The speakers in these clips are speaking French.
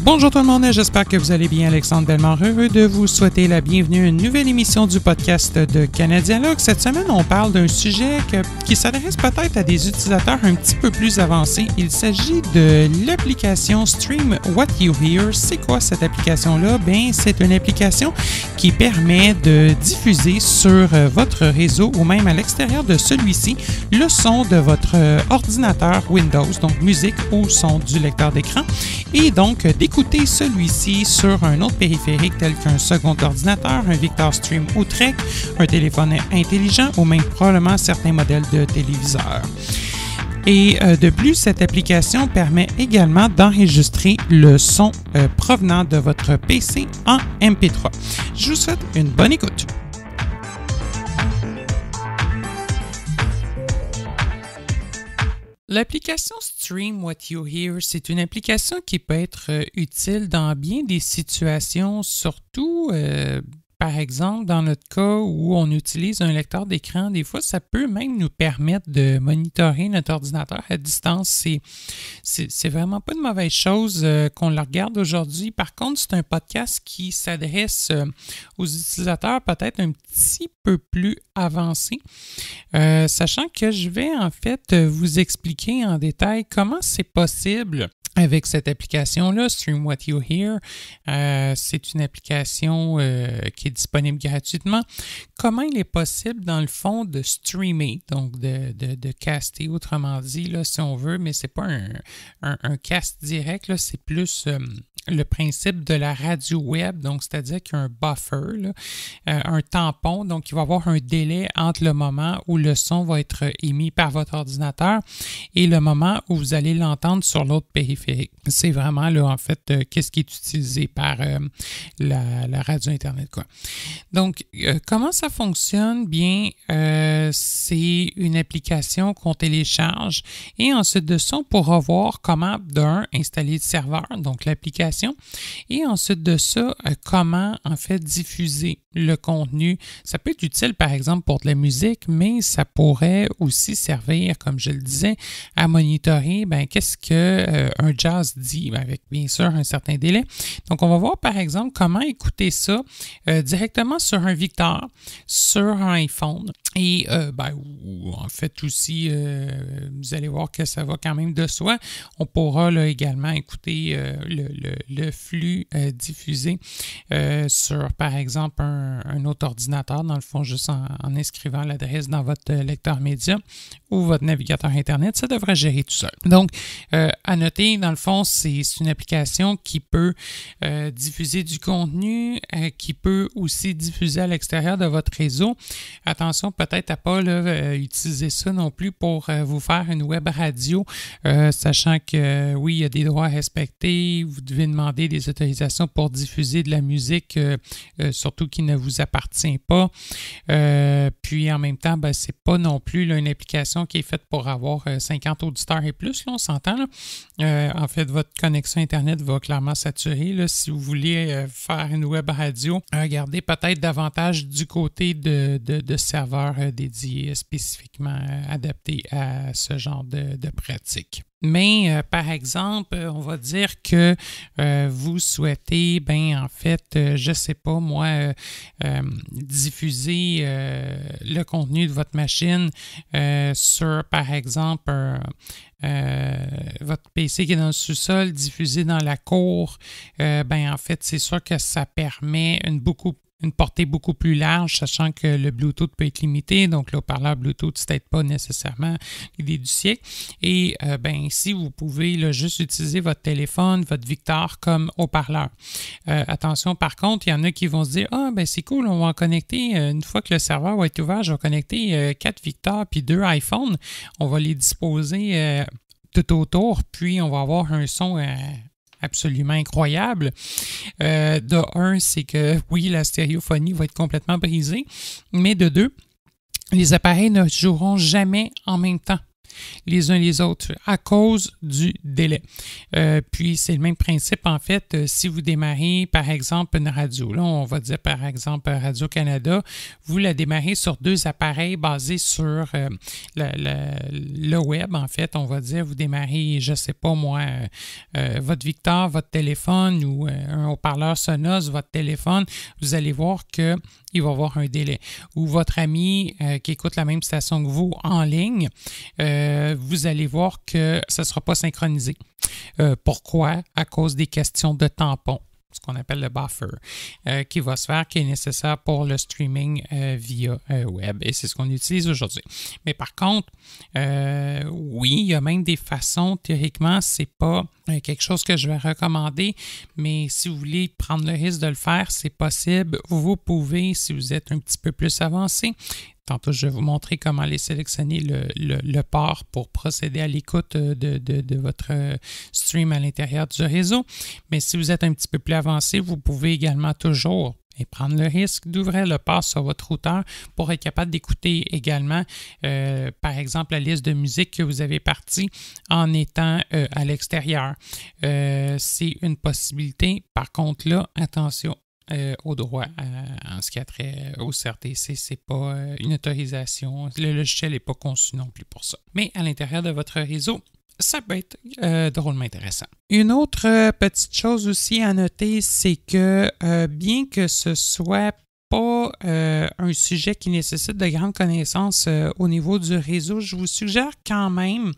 Bonjour tout le monde, j'espère que vous allez bien. Alexandre Bellemare, heureux de vous souhaiter la bienvenue à une nouvelle émission du podcast de Canadialogue. Cette semaine, on parle d'un sujet qui s'adresse peut-être à des utilisateurs un petit peu plus avancés. Il s'agit de l'application Stream What You Hear. C'est quoi cette application-là? Bien, c'est une application qui permet de diffuser sur votre réseau ou même à l'extérieur de celui-ci le son de votre ordinateur Windows, donc musique ou son du lecteur d'écran, et donc d'écouter celui-ci sur un autre périphérique tel qu'un second ordinateur, un Victor Stream ou Trek, un téléphone intelligent ou même probablement certains modèles de téléviseurs. Et de plus, cette application permet également d'enregistrer le son provenant de votre PC en MP3. Je vous souhaite une bonne écoute. L'application Stream What You Hear, c'est une application qui peut être utile dans bien des situations, surtout par exemple, dans notre cas où on utilise un lecteur d'écran, des fois, ça peut même nous permettre de monitorer notre ordinateur à distance. C'est vraiment pas une mauvaise chose qu'on le regarde aujourd'hui. Par contre, c'est un podcast qui s'adresse aux utilisateurs peut-être un petit peu plus avancés, sachant que je vais en fait vous expliquer en détail comment c'est possible avec cette application-là, Stream What You Hear. C'est une application qui est disponible gratuitement. Comment il est possible, dans le fond, de streamer, donc de caster, autrement dit, là, si on veut, mais c'est pas un cast direct, là, c'est plus le principe de la radio web, donc c'est-à-dire qu'il y a un buffer, là, un tampon, donc il va y avoir un délai entre le moment où le son va être émis par votre ordinateur et le moment où vous allez l'entendre sur l'autre périphérique. C'est vraiment, là, en fait, qu'est-ce qui est utilisé par la radio Internet, quoi. Donc, comment ça fonctionne? Bien, c'est une application qu'on télécharge et ensuite de ça, on pourra voir comment, d'un, installer le serveur, donc l'application, et ensuite de ça, comment, en fait, diffuser le contenu. Ça peut être utile, par exemple, pour de la musique, mais ça pourrait aussi servir, comme je le disais, à monitorer, bien, qu'est-ce que un jazz dit, avec bien sûr un certain délai. Donc, on va voir par exemple comment écouter ça directement sur un Victor, sur un iPhone. Et ou en fait aussi, vous allez voir que ça va quand même de soi. On pourra là, également écouter le flux diffusé sur par exemple un autre ordinateur, dans le fond, juste en inscrivant l'adresse dans votre lecteur média ou votre navigateur Internet. Ça devrait gérer tout seul. Donc, à noter, dans le fond, c'est une application qui peut diffuser du contenu, qui peut aussi diffuser à l'extérieur de votre réseau. Attention, peut-être à pas utiliser ça non plus pour vous faire une web radio, sachant que oui, il y a des droits à respecter. Vous devez demander des autorisations pour diffuser de la musique, surtout qui ne vous appartient pas. Puis en même temps, c'est pas non plus là, une application qui est faite pour avoir 50 auditeurs et plus, là, on s'entend. Là. En fait, votre connexion Internet va clairement saturer. Là, si vous voulez faire une web radio, regardez peut-être davantage du côté de serveurs dédiés spécifiquement adaptés à ce genre de pratique. Mais, par exemple, on va dire que vous souhaitez, en fait, je sais pas moi, diffuser le contenu de votre machine sur, par exemple, votre PC qui est dans le sous-sol, diffusé dans la cour. En fait, c'est sûr que ça permet une portée beaucoup plus large, sachant que le Bluetooth peut être limité. Donc, le haut-parleur Bluetooth, c'est peut-être pas nécessairement l'idée du siècle. Et ici, vous pouvez là, juste utiliser votre téléphone, votre Victor comme haut-parleur. Attention, par contre, il y en a qui vont se dire « Ah, c'est cool, on va en connecter, une fois que le serveur va être ouvert, je vais connecter 4 Victor puis 2 iPhone. On va les disposer tout autour, puis on va avoir un son absolument incroyable. De un, c'est que oui, la stéréophonie va être complètement brisée, mais de deux, les appareils ne joueront jamais en même temps. les uns les autres à cause du délai. Puis, c'est le même principe, en fait, si vous démarrez, par exemple, une radio. Là, on va dire, par exemple, Radio-Canada, vous la démarrez sur 2 appareils basés sur le web, en fait. On va dire, vous démarrez, je ne sais pas moi, votre Victor, votre téléphone ou un haut-parleur Sonos, votre téléphone, vous allez voir qu'il va y avoir un délai. Ou votre ami qui écoute la même station que vous en ligne, vous allez voir que ça ne sera pas synchronisé. Pourquoi? À cause des questions de tampon, ce qu'on appelle le buffer, qui va se faire, qui est nécessaire pour le streaming via web. Et c'est ce qu'on utilise aujourd'hui. Mais par contre, oui, il y a même des façons, théoriquement, c'est pas quelque chose que je vais recommander, mais si vous voulez prendre le risque de le faire, c'est possible. Vous pouvez, si vous êtes un petit peu plus avancé. Tantôt, je vais vous montrer comment aller sélectionner le port pour procéder à l'écoute de votre stream à l'intérieur du réseau. Mais si vous êtes un petit peu plus avancé, vous pouvez également toujours prendre le risque d'ouvrir le port sur votre routeur pour être capable d'écouter également, par exemple, la liste de musique que vous avez partie en étant à l'extérieur. C'est une possibilité. Par contre, là, attention. Au droit en ce qui a trait au CRTC, c'est pas une autorisation. Le logiciel n'est pas conçu non plus pour ça. Mais à l'intérieur de votre réseau, ça peut être drôlement intéressant. Une autre petite chose aussi à noter, c'est que bien que ce soit pas un sujet qui nécessite de grandes connaissances au niveau du réseau, je vous suggère quand même,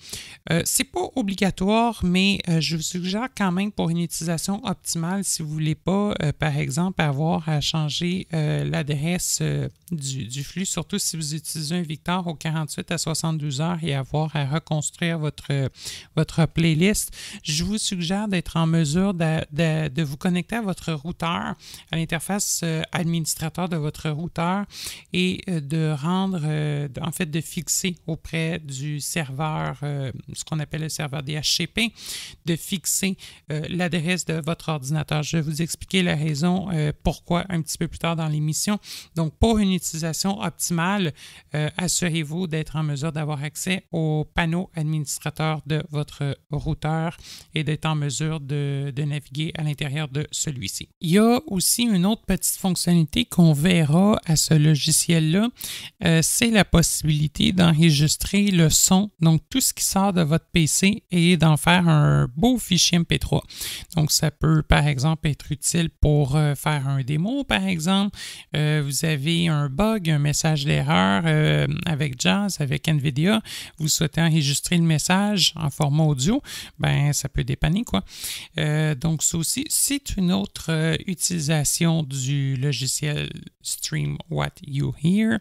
c'est pas obligatoire, mais je vous suggère quand même pour une utilisation optimale, si vous voulez pas, par exemple, avoir à changer l'adresse du flux, surtout si vous utilisez un Victor aux 48 à 72 heures et avoir à reconstruire votre playlist, je vous suggère d'être en mesure de vous connecter à votre routeur, à l'interface administrateur de votre routeur et de rendre, en fait, de fixer auprès du serveur, ce qu'on appelle le serveur DHCP, de fixer l'adresse de votre ordinateur. Je vais vous expliquer la raison pourquoi un petit peu plus tard dans l'émission. Donc, pour une utilisation optimale, assurez-vous d'être en mesure d'avoir accès au panneau administrateur de votre routeur et d'être en mesure de naviguer à l'intérieur de celui-ci. Il y a aussi une autre petite fonctionnalité qu'on verra à ce logiciel-là, c'est la possibilité d'enregistrer le son, donc tout ce qui sort de votre PC et d'en faire un beau fichier MP3. Donc, ça peut, par exemple, être utile pour faire un démo, par exemple. Vous avez un bug, un message d'erreur avec Jazz, avec NVIDIA. Vous souhaitez enregistrer le message en format audio, ben ça peut dépanner, quoi. Donc, ça aussi, c'est une autre utilisation du logiciel Stream What You Hear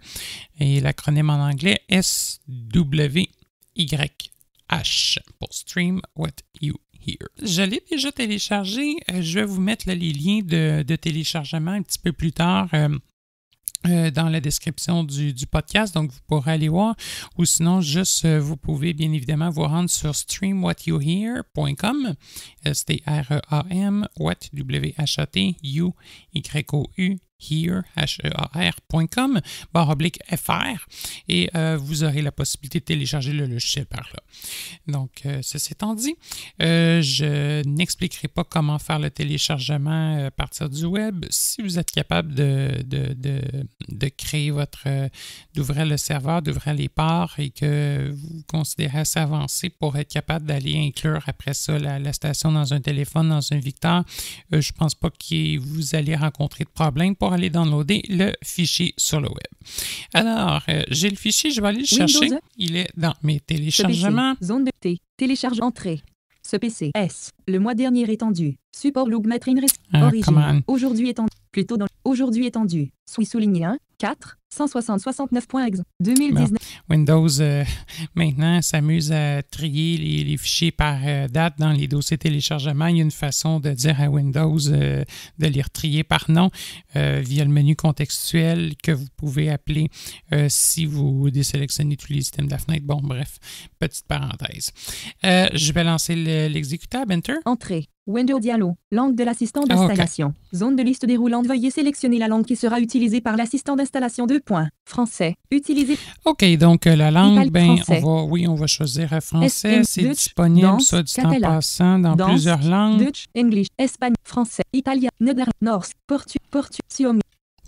et l'acronyme en anglais SWYH pour Stream What You Hear. Je l'ai déjà téléchargé. Je vais vous mettre là, les liens de téléchargement un petit peu plus tard dans la description du podcast, donc vous pourrez aller voir, ou sinon juste vous pouvez bien évidemment vous rendre sur streamwhatyouhear.com, STREAM, what, W-H-A-T, U, Y-O-U, here, hear.com, /FR, et vous aurez la possibilité de télécharger le logiciel par là. Donc, ceci étant dit, je n'expliquerai pas comment faire le téléchargement à partir du web. Si vous êtes capable de créer d'ouvrir le serveur, d'ouvrir les ports et que vous considérez assez avancé pour être capable d'aller inclure après ça la station dans un téléphone, dans un Victor, je ne pense pas que vous allez rencontrer de problème pour aller downloader le fichier sur le web. Alors, j'ai le fichier, je vais aller le chercher. Windows. Il est dans mes téléchargements. Zone de T. Télécharge entrée. Ce PC. S. Le mois dernier étendu. Support Lougmettre Origine. Aujourd'hui étendu. Plutôt dans. Aujourd'hui étendu. Souligné 1. 4. 160.69.exe. 2019. Bon. Windows, maintenant, s'amuse à trier les fichiers par date dans les dossiers téléchargement. Il y a une façon de dire à Windows de les retrier par nom via le menu contextuel que vous pouvez appeler si vous désélectionnez tous les items de la fenêtre. Bon, bref, petite parenthèse. Je vais lancer l'exécutable. Enter. Entrée. Windows Diallo. Langue de l'assistant d'installation. Okay. Zone de liste déroulante. Veuillez sélectionner la langue qui sera utilisée par l'assistant d'installation. 2. points. Français. Utilisez. OK, donc la langue, français. on va choisir français. C'est disponible, ça, du temps passant, dans plusieurs langues. Dutch, English, espagnol, français, italien, néerlandais, norse, portugais.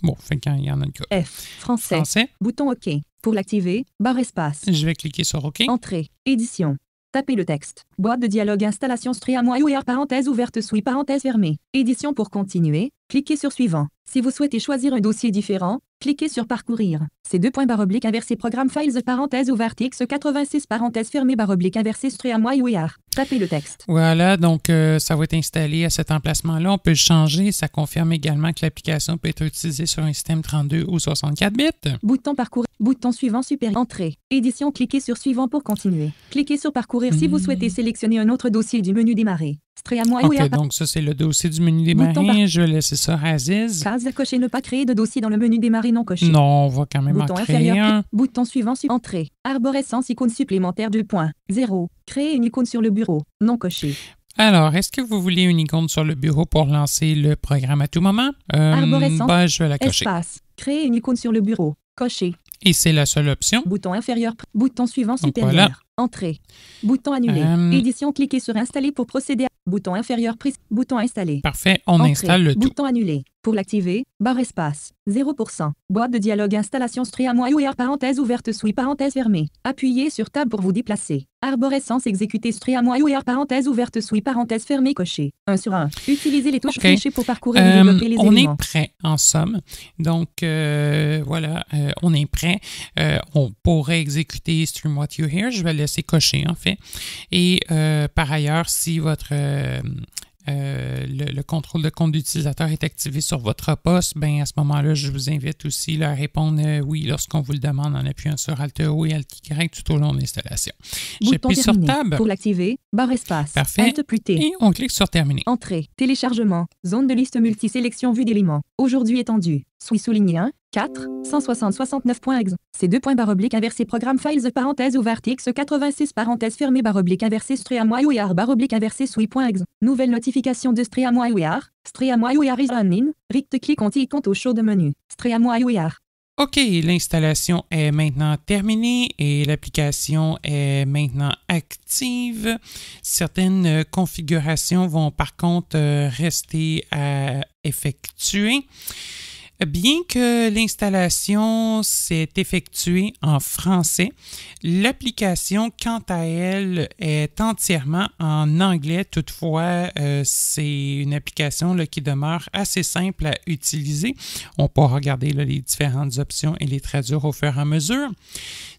Bon, fait qu'il y en a une couple. Français. Bouton OK. Pour l'activer, barre espace. Je vais cliquer sur OK. Entrée. Édition. Tapez le texte. Boîte de dialogue installation StreamYard parenthèse ouverte SWI parenthèse fermée. Édition pour continuer. Cliquez sur suivant. Si vous souhaitez choisir un dossier différent, cliquez sur parcourir. C'est / inversé programme files parenthèse ouverte x86 parenthèse fermée / inversé StreamYard. Tapez le texte. Voilà, donc ça va être installé à cet emplacement-là. On peut le changer. Ça confirme également que l'application peut être utilisée sur un système 32 ou 64 bits. Bouton parcourir. Bouton suivant supérieur. Entrée. Édition. Cliquez sur suivant pour continuer. Cliquez sur parcourir si vous souhaitez sélectionner un autre dossier du menu démarrer. OK, donc ça, c'est le dossier du menu démarrer. Je vais laisser ça à Aziz. Case à cocher, ne pas créer de dossier dans le menu démarrer non coché. Non, on va quand même bouton en créer un. Bouton suivant, entrée. Arborescence, icône supplémentaire 2.0. Créer une icône sur le bureau, non coché. Alors, est-ce que vous voulez une icône sur le bureau pour lancer le programme à tout moment? Arborescence, je vais la cocher. Espace. Créer une icône sur le bureau, coché. Et c'est la seule option. Bouton inférieur, bouton suivant donc supérieur. Voilà. Entrée. Bouton annulé. Édition, cliquez sur installer pour procéder à bouton inférieur prise. Bouton installé. Parfait, on installe le tout. Bouton annulé. Pour l'activer, barre espace. 0%. Boîte de dialogue installation StreamYard parenthèse ouverte SWI parenthèse fermée. Appuyez sur Tab pour vous déplacer. Arborescence exécuter StreamYard parenthèse ouverte SWI parenthèse fermée coché. 1 sur 1. Utilisez les touches fléchées pour parcourir et développer les éléments. On est prêt en somme. Donc voilà, on est prêt. On pourrait exécuter Stream What You Hear. Je vais laisser cocher en fait. Et par ailleurs, si votre le contrôle de compte d'utilisateur est activé sur votre poste, à ce moment-là, je vous invite aussi à répondre oui lorsqu'on vous le demande en appuyant sur Alt-O et Alt-Y tout au long de l'installation. J'appuie sur Tab. Pour l'activer, barre espace. Parfait. Alt+T. Et on clique sur Terminer. Entrée. Téléchargement. Zone de liste multi-sélection vue d'éléments. Aujourd'hui étendu. SWI souligné 1, 4, 160-69.exe. C'est / inversé programme files parenthèse ouverte x86 parenthèse fermée / inversé StreamYard / inversé SWI.exe. Nouvelle notification de StreamYard. StreamYard is running. Right-click on icône au show de menu. StreamYard. OK, l'installation est maintenant terminée et l'application est maintenant active. Certaines configurations vont par contre rester à effectuer. Bien que l'installation s'est effectuée en français, l'application, quant à elle, est entièrement en anglais. Toutefois, c'est une application qui demeure assez simple à utiliser. On pourra regarder les différentes options et les traduire au fur et à mesure.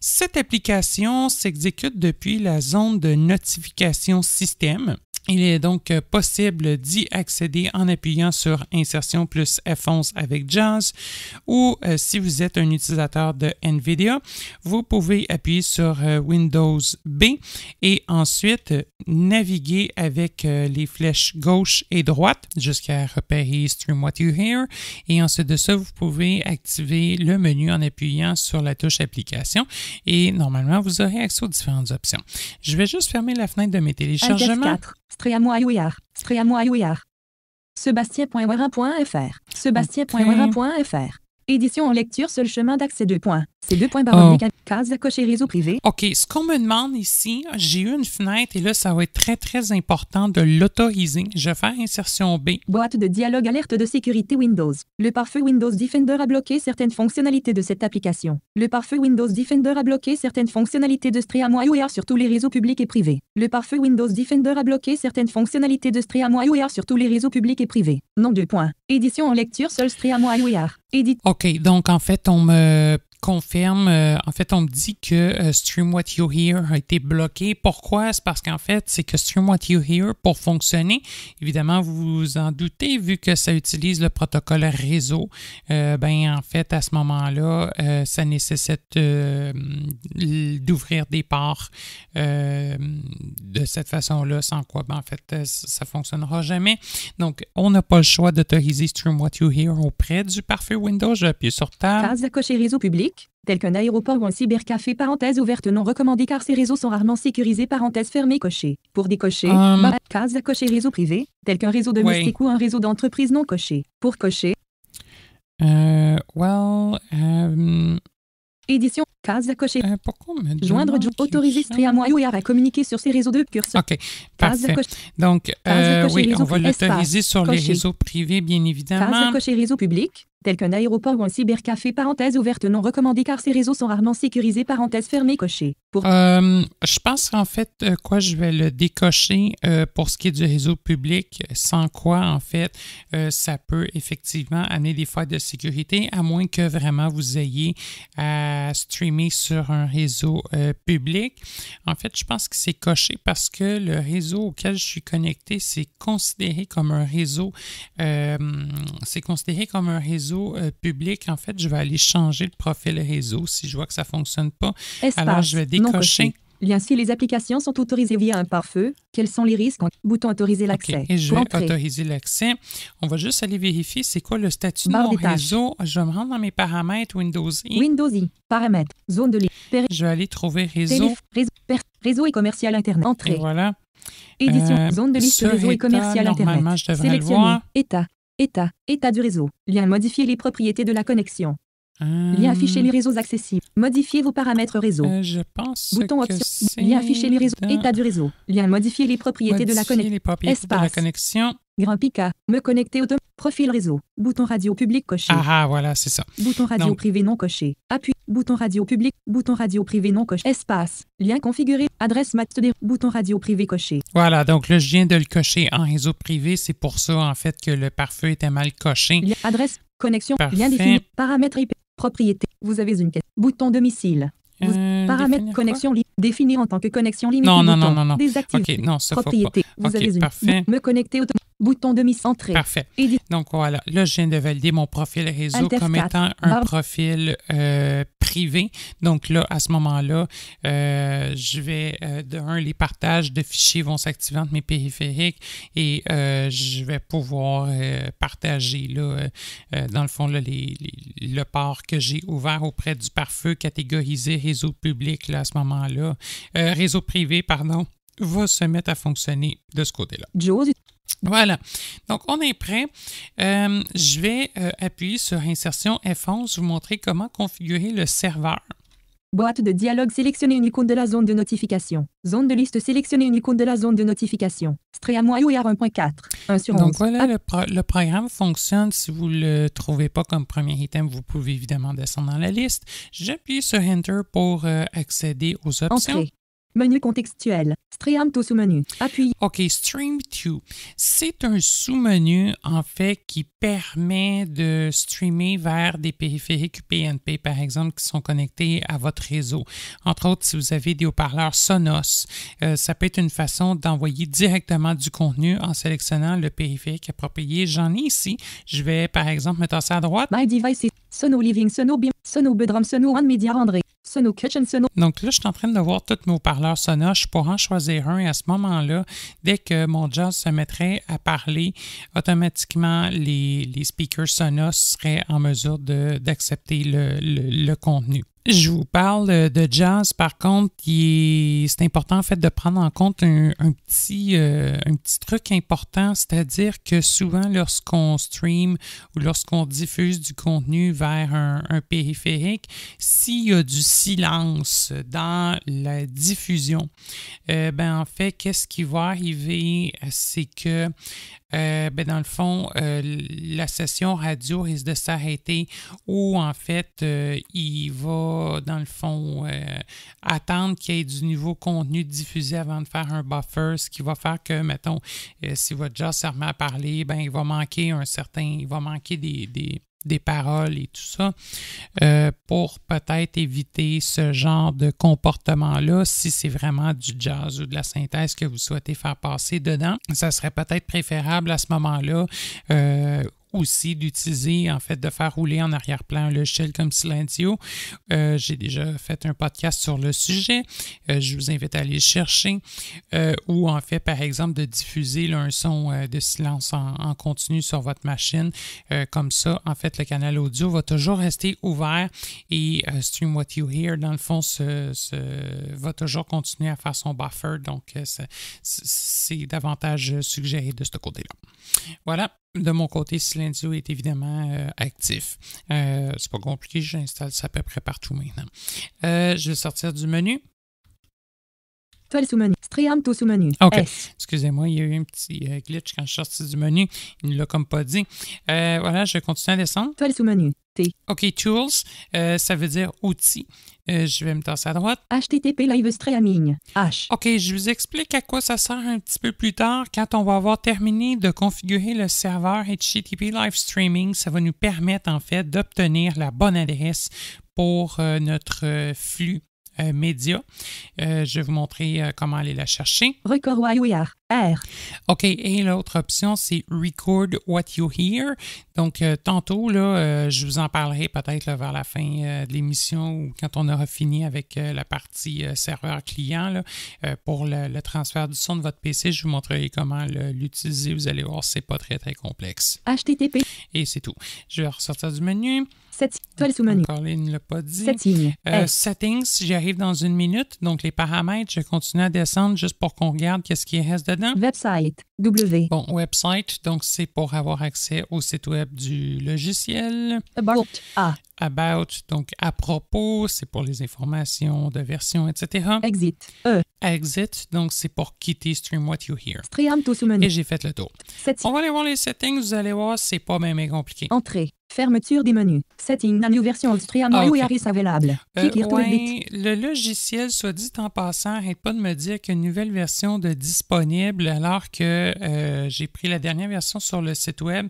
Cette application s'exécute depuis la zone de notification système. Il est donc possible d'y accéder en appuyant sur Insertion plus F11 avec JAWS ou si vous êtes un utilisateur de NVIDIA, vous pouvez appuyer sur Windows B et ensuite naviguer avec les flèches gauche et droite jusqu'à repérer Stream What You Hear et ensuite de ça, vous pouvez activer le menu en appuyant sur la touche Application et normalement, vous aurez accès aux différentes options. Je vais juste fermer la fenêtre de mes téléchargements. StreamYard. Sebastien.wera.fr. Sebastien.wera.fr. Édition en lecture, seul chemin d'accès 2 points. C'est 2 points case à cocher réseau privé. OK, ce qu'on me demande ici, j'ai eu une fenêtre et là, ça va être très, très important de l'autoriser. Je vais faire insertion B. Boîte de dialogue alerte de sécurité Windows. Le pare-feu Windows Defender a bloqué certaines fonctionnalités de cette application. Le pare-feu Windows Defender a bloqué certaines fonctionnalités de StreamYard sur tous les réseaux publics et privés. Le pare-feu Windows Defender a bloqué certaines fonctionnalités de StreamYard sur tous les réseaux publics et privés. Non 2 points. Édition en lecture, seul StreamYard. OK, donc en fait, on me confirme, on me dit que Stream What You Hear a été bloqué. Pourquoi? C'est parce qu'en fait, c'est que Stream What You Hear, pour fonctionner, évidemment, vous vous en doutez, vu que ça utilise le protocole réseau, en fait, à ce moment-là, ça nécessite d'ouvrir des ports de cette façon-là, sans quoi, en fait, ça ne fonctionnera jamais. Donc, on n'a pas le choix d'autoriser Stream What You Hear auprès du pare-feu Windows. J'appuie sur Tab. Case à cocher réseau public, tel qu'un aéroport ou un cybercafé, parenthèse ouverte non recommandé car ces réseaux sont rarement sécurisés, parenthèse fermée coché. Pour décocher, case à cocher réseau privé, tel qu'un réseau domestique ou un réseau d'entreprise non coché. Pour cocher, Édition, case à cocher. Pourquoi me Joindre, autoriser Stream WireR à communiquer sur ses réseaux de curseur. OK, parfait. Donc, oui, on va l'autoriser sur les réseaux privés, bien évidemment. Case à cocher réseau public, tel qu'un aéroport ou un cybercafé, parenthèse ouverte non recommandé car ces réseaux sont rarement sécurisés, parenthèse fermée, coché. Je pense qu'en fait, je vais le décocher pour ce qui est du réseau public, sans quoi, en fait, ça peut effectivement amener des failles de sécurité, à moins que vraiment vous ayez à streamer sur un réseau public. En fait, je pense que c'est coché parce que le réseau auquel je suis connecté, c'est considéré comme un réseau public. En fait, je vais aller changer le profil réseau si je vois que ça ne fonctionne pas. Alors, je vais décocher. Bien, si les applications sont autorisées via un pare-feu, quels sont les risques? Bouton autoriser l'accès. Okay. Et je vais autoriser l'accès. On va juste aller vérifier c'est quoi le statut de mon réseau. Je vais me rendre dans mes paramètres Windows I. Windows I, paramètres, zone de libre. Je vais aller trouver réseau. Réseau et commercial Internet. Entrée. Et voilà. Édition, zone de liste réseau et commercial Internet. Normalement, je devrais le voir. État du réseau. Lien modifier les propriétés de la connexion. Lien afficher les réseaux accessibles. Modifier vos paramètres réseau. Je pense bouton que option. Lien afficher les réseaux. État du réseau. Lien modifier les propriétés de la connexion. Espace. De la connexion. Grand Pika. Me connecter auto. Profil réseau. Bouton radio public coché. Ah, voilà, c'est ça. Bouton radio privé non coché. Appui. Bouton radio public. Bouton radio privé non coché. Espace. Lien configuré. Adresse master. Bouton radio privé coché. Voilà, donc là, je viens de le cocher en réseau privé. C'est pour ça, en fait, que le pare-feu était mal coché. Adresse. Connexion. Parfait. Lien défini. Paramètres IP. Propriété. Vous avez une quête. Bouton domicile. Paramètres connexion libre. Définir en tant que connexion limitée. Non. Désactiver. OK, non, ça propriété. Faut pas. Vous avez une. Parfait. Me connecter bouton demi-centré. Parfait. Donc voilà, là, je viens de valider mon profil réseau comme étant un profil privé. Donc là, à ce moment-là, je vais, les partages de fichiers vont s'activer entre mes périphériques et je vais pouvoir partager, là, dans le fond, là, le port que j'ai ouvert auprès du pare-feu catégorisé réseau public, là, à ce moment-là. Réseau privé, pardon, va se mettre à fonctionner de ce côté-là. Voilà. Donc, on est prêt. Je vais appuyer sur Insertion F11, vous montrer comment configurer le serveur. Boîte de dialogue, sélectionnez une icône de la zone de notification. Zone de liste, sélectionnez une icône de la zone de notification. Stream WireR 1.4. 1 sur 11. Donc voilà, le programme fonctionne. Si vous ne le trouvez pas comme premier item, vous pouvez évidemment descendre dans la liste. J'appuie sur Enter pour accéder aux options. Entrée. Menu contextuel. Stream to sous-menu. Appuyez. OK, Stream to. C'est un sous-menu, en fait, qui permet de streamer vers des périphériques UPnP, par exemple, qui sont connectés à votre réseau. Entre autres, si vous avez des haut-parleurs Sonos, ça peut être une façon d'envoyer directement du contenu en sélectionnant le périphérique approprié. J'en ai ici. Je vais, par exemple, mettre ça à droite. My device is Sono Living, Sono Beam, Sono Bedroom, Sono One Media André. Sono Kitchen, Sono. Donc là, je suis en train de voir tous mes haut-parleurs Sonos. Je pourrais en choisir un et à ce moment-là, dès que mon JAWS se mettrait à parler, automatiquement, les speakers Sonos seraient en mesure d'accepter le contenu. Je vous parle de JAWS, par contre, c'est important en fait de prendre en compte un petit truc important, c'est-à-dire que souvent lorsqu'on stream ou lorsqu'on diffuse du contenu vers un périphérique, s'il y a du silence dans la diffusion, en fait, qu'est-ce qui va arriver, c'est que dans le fond, la session radio risque de s'arrêter ou en fait, il va, dans le fond, attendre qu'il y ait du nouveau contenu diffusé avant de faire un buffer, ce qui va faire que, mettons, si votre JAWS se remet à parler, il va manquer des paroles et tout ça, pour peut-être éviter ce genre de comportement-là, si c'est vraiment du jazz ou de la synthèse que vous souhaitez faire passer dedans. Ça serait peut-être préférable à ce moment-là aussi d'utiliser, en fait, de faire rouler en arrière-plan un logiciel comme Silentio. J'ai déjà fait un podcast sur le sujet. Je vous invite à aller le chercher. Ou, en fait, par exemple, de diffuser là, un son de silence en continu sur votre machine. Comme ça, en fait, le canal audio va toujours rester ouvert et Stream What You Hear, dans le fond, va toujours continuer à faire son buffer. Donc, c'est davantage suggéré de ce côté-là. Voilà. de mon côté, Silenzio est évidemment actif. C'est pas compliqué, j'installe ça à peu près partout maintenant. Je vais sortir du menu. Toile sous-menu. Streamto sous-menu. OK. S. Excusez-moi, il y a eu un petit glitch quand je suis sorti du menu. Il ne l'a comme pas dit. Voilà, je continue à descendre. Toile sous-menu. T. OK, Tools, ça veut dire outils. Je vais me tasser à droite. HTTP Live Streaming. H. OK, je vous explique à quoi ça sert un petit peu plus tard. Quand on va avoir terminé de configurer le serveur HTTP Live Streaming, ça va nous permettre en fait d'obtenir la bonne adresse pour notre flux média. Je vais vous montrer comment aller la chercher. Record WireR. R. OK, et l'autre option, c'est Record What You Hear. Donc, tantôt, là, je vous en parlerai peut-être là, vers la fin de l'émission ou quand on aura fini avec la partie serveur client là, pour le transfert du son de votre PC. Je vous montrerai comment l'utiliser. Vous allez voir, c'est pas très, très complexe. HTTP. Et c'est tout. Je vais ressortir du menu. Toile sous-menu. Encore, il ne l'a pas dit. Settings. Settings, j'y arrive dans une minute. Donc, les paramètres, je continue à descendre juste pour qu'on regarde qu'est-ce qui reste dedans. Website. W. Bon, website, donc c'est pour avoir accès au site web du logiciel. About. A. About, donc à propos, c'est pour les informations de version, etc. Exit. E. Exit, donc c'est pour quitter Stream What You Hear. Streamto sous-menu. Et j'ai fait le tour. On va aller voir les settings, vous allez voir, c'est pas même compliqué. Entrée. Fermeture des menus. Setting. La new version of Stream WireR is available. Le logiciel, soit dit en passant, arrête pas de me dire qu'il y a une nouvelle version de disponible alors que j'ai pris la dernière version sur le site web.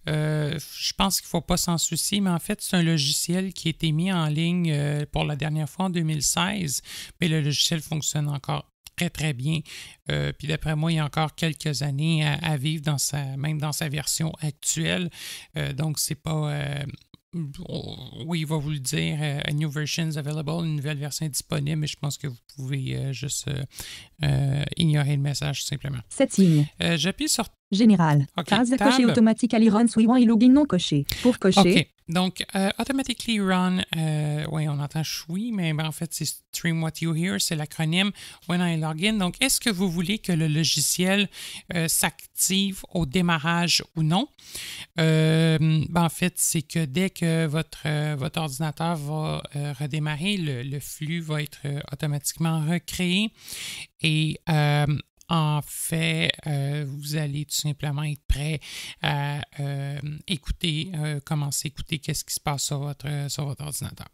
Je pense qu'il ne faut pas s'en soucier, mais en fait, c'est un logiciel qui a été mis en ligne pour la dernière fois en 2016, mais le logiciel fonctionne encore très, très bien. Puis d'après moi, il y a encore quelques années à vivre même dans sa version actuelle. Donc, c'est pas... oui, il va vous le dire, a new version is available, une nouvelle version est disponible, mais je pense que vous pouvez juste ignorer le message tout simplement. Setting. J'appuie sur Général. Okay, Phase cocher automatically run suivant et login non coché. Pour cocher. OK. Donc, automatically run, oui, on entend choui, mais en fait, c'est Stream What You Hear, c'est l'acronyme When I Login. Donc, est-ce que vous voulez que le logiciel s'active au démarrage ou non? En fait, c'est que dès que votre ordinateur va redémarrer, le flux va être automatiquement recréé et en fait, vous allez tout simplement être prêt à commencer à écouter qu'est-ce qui se passe sur votre ordinateur.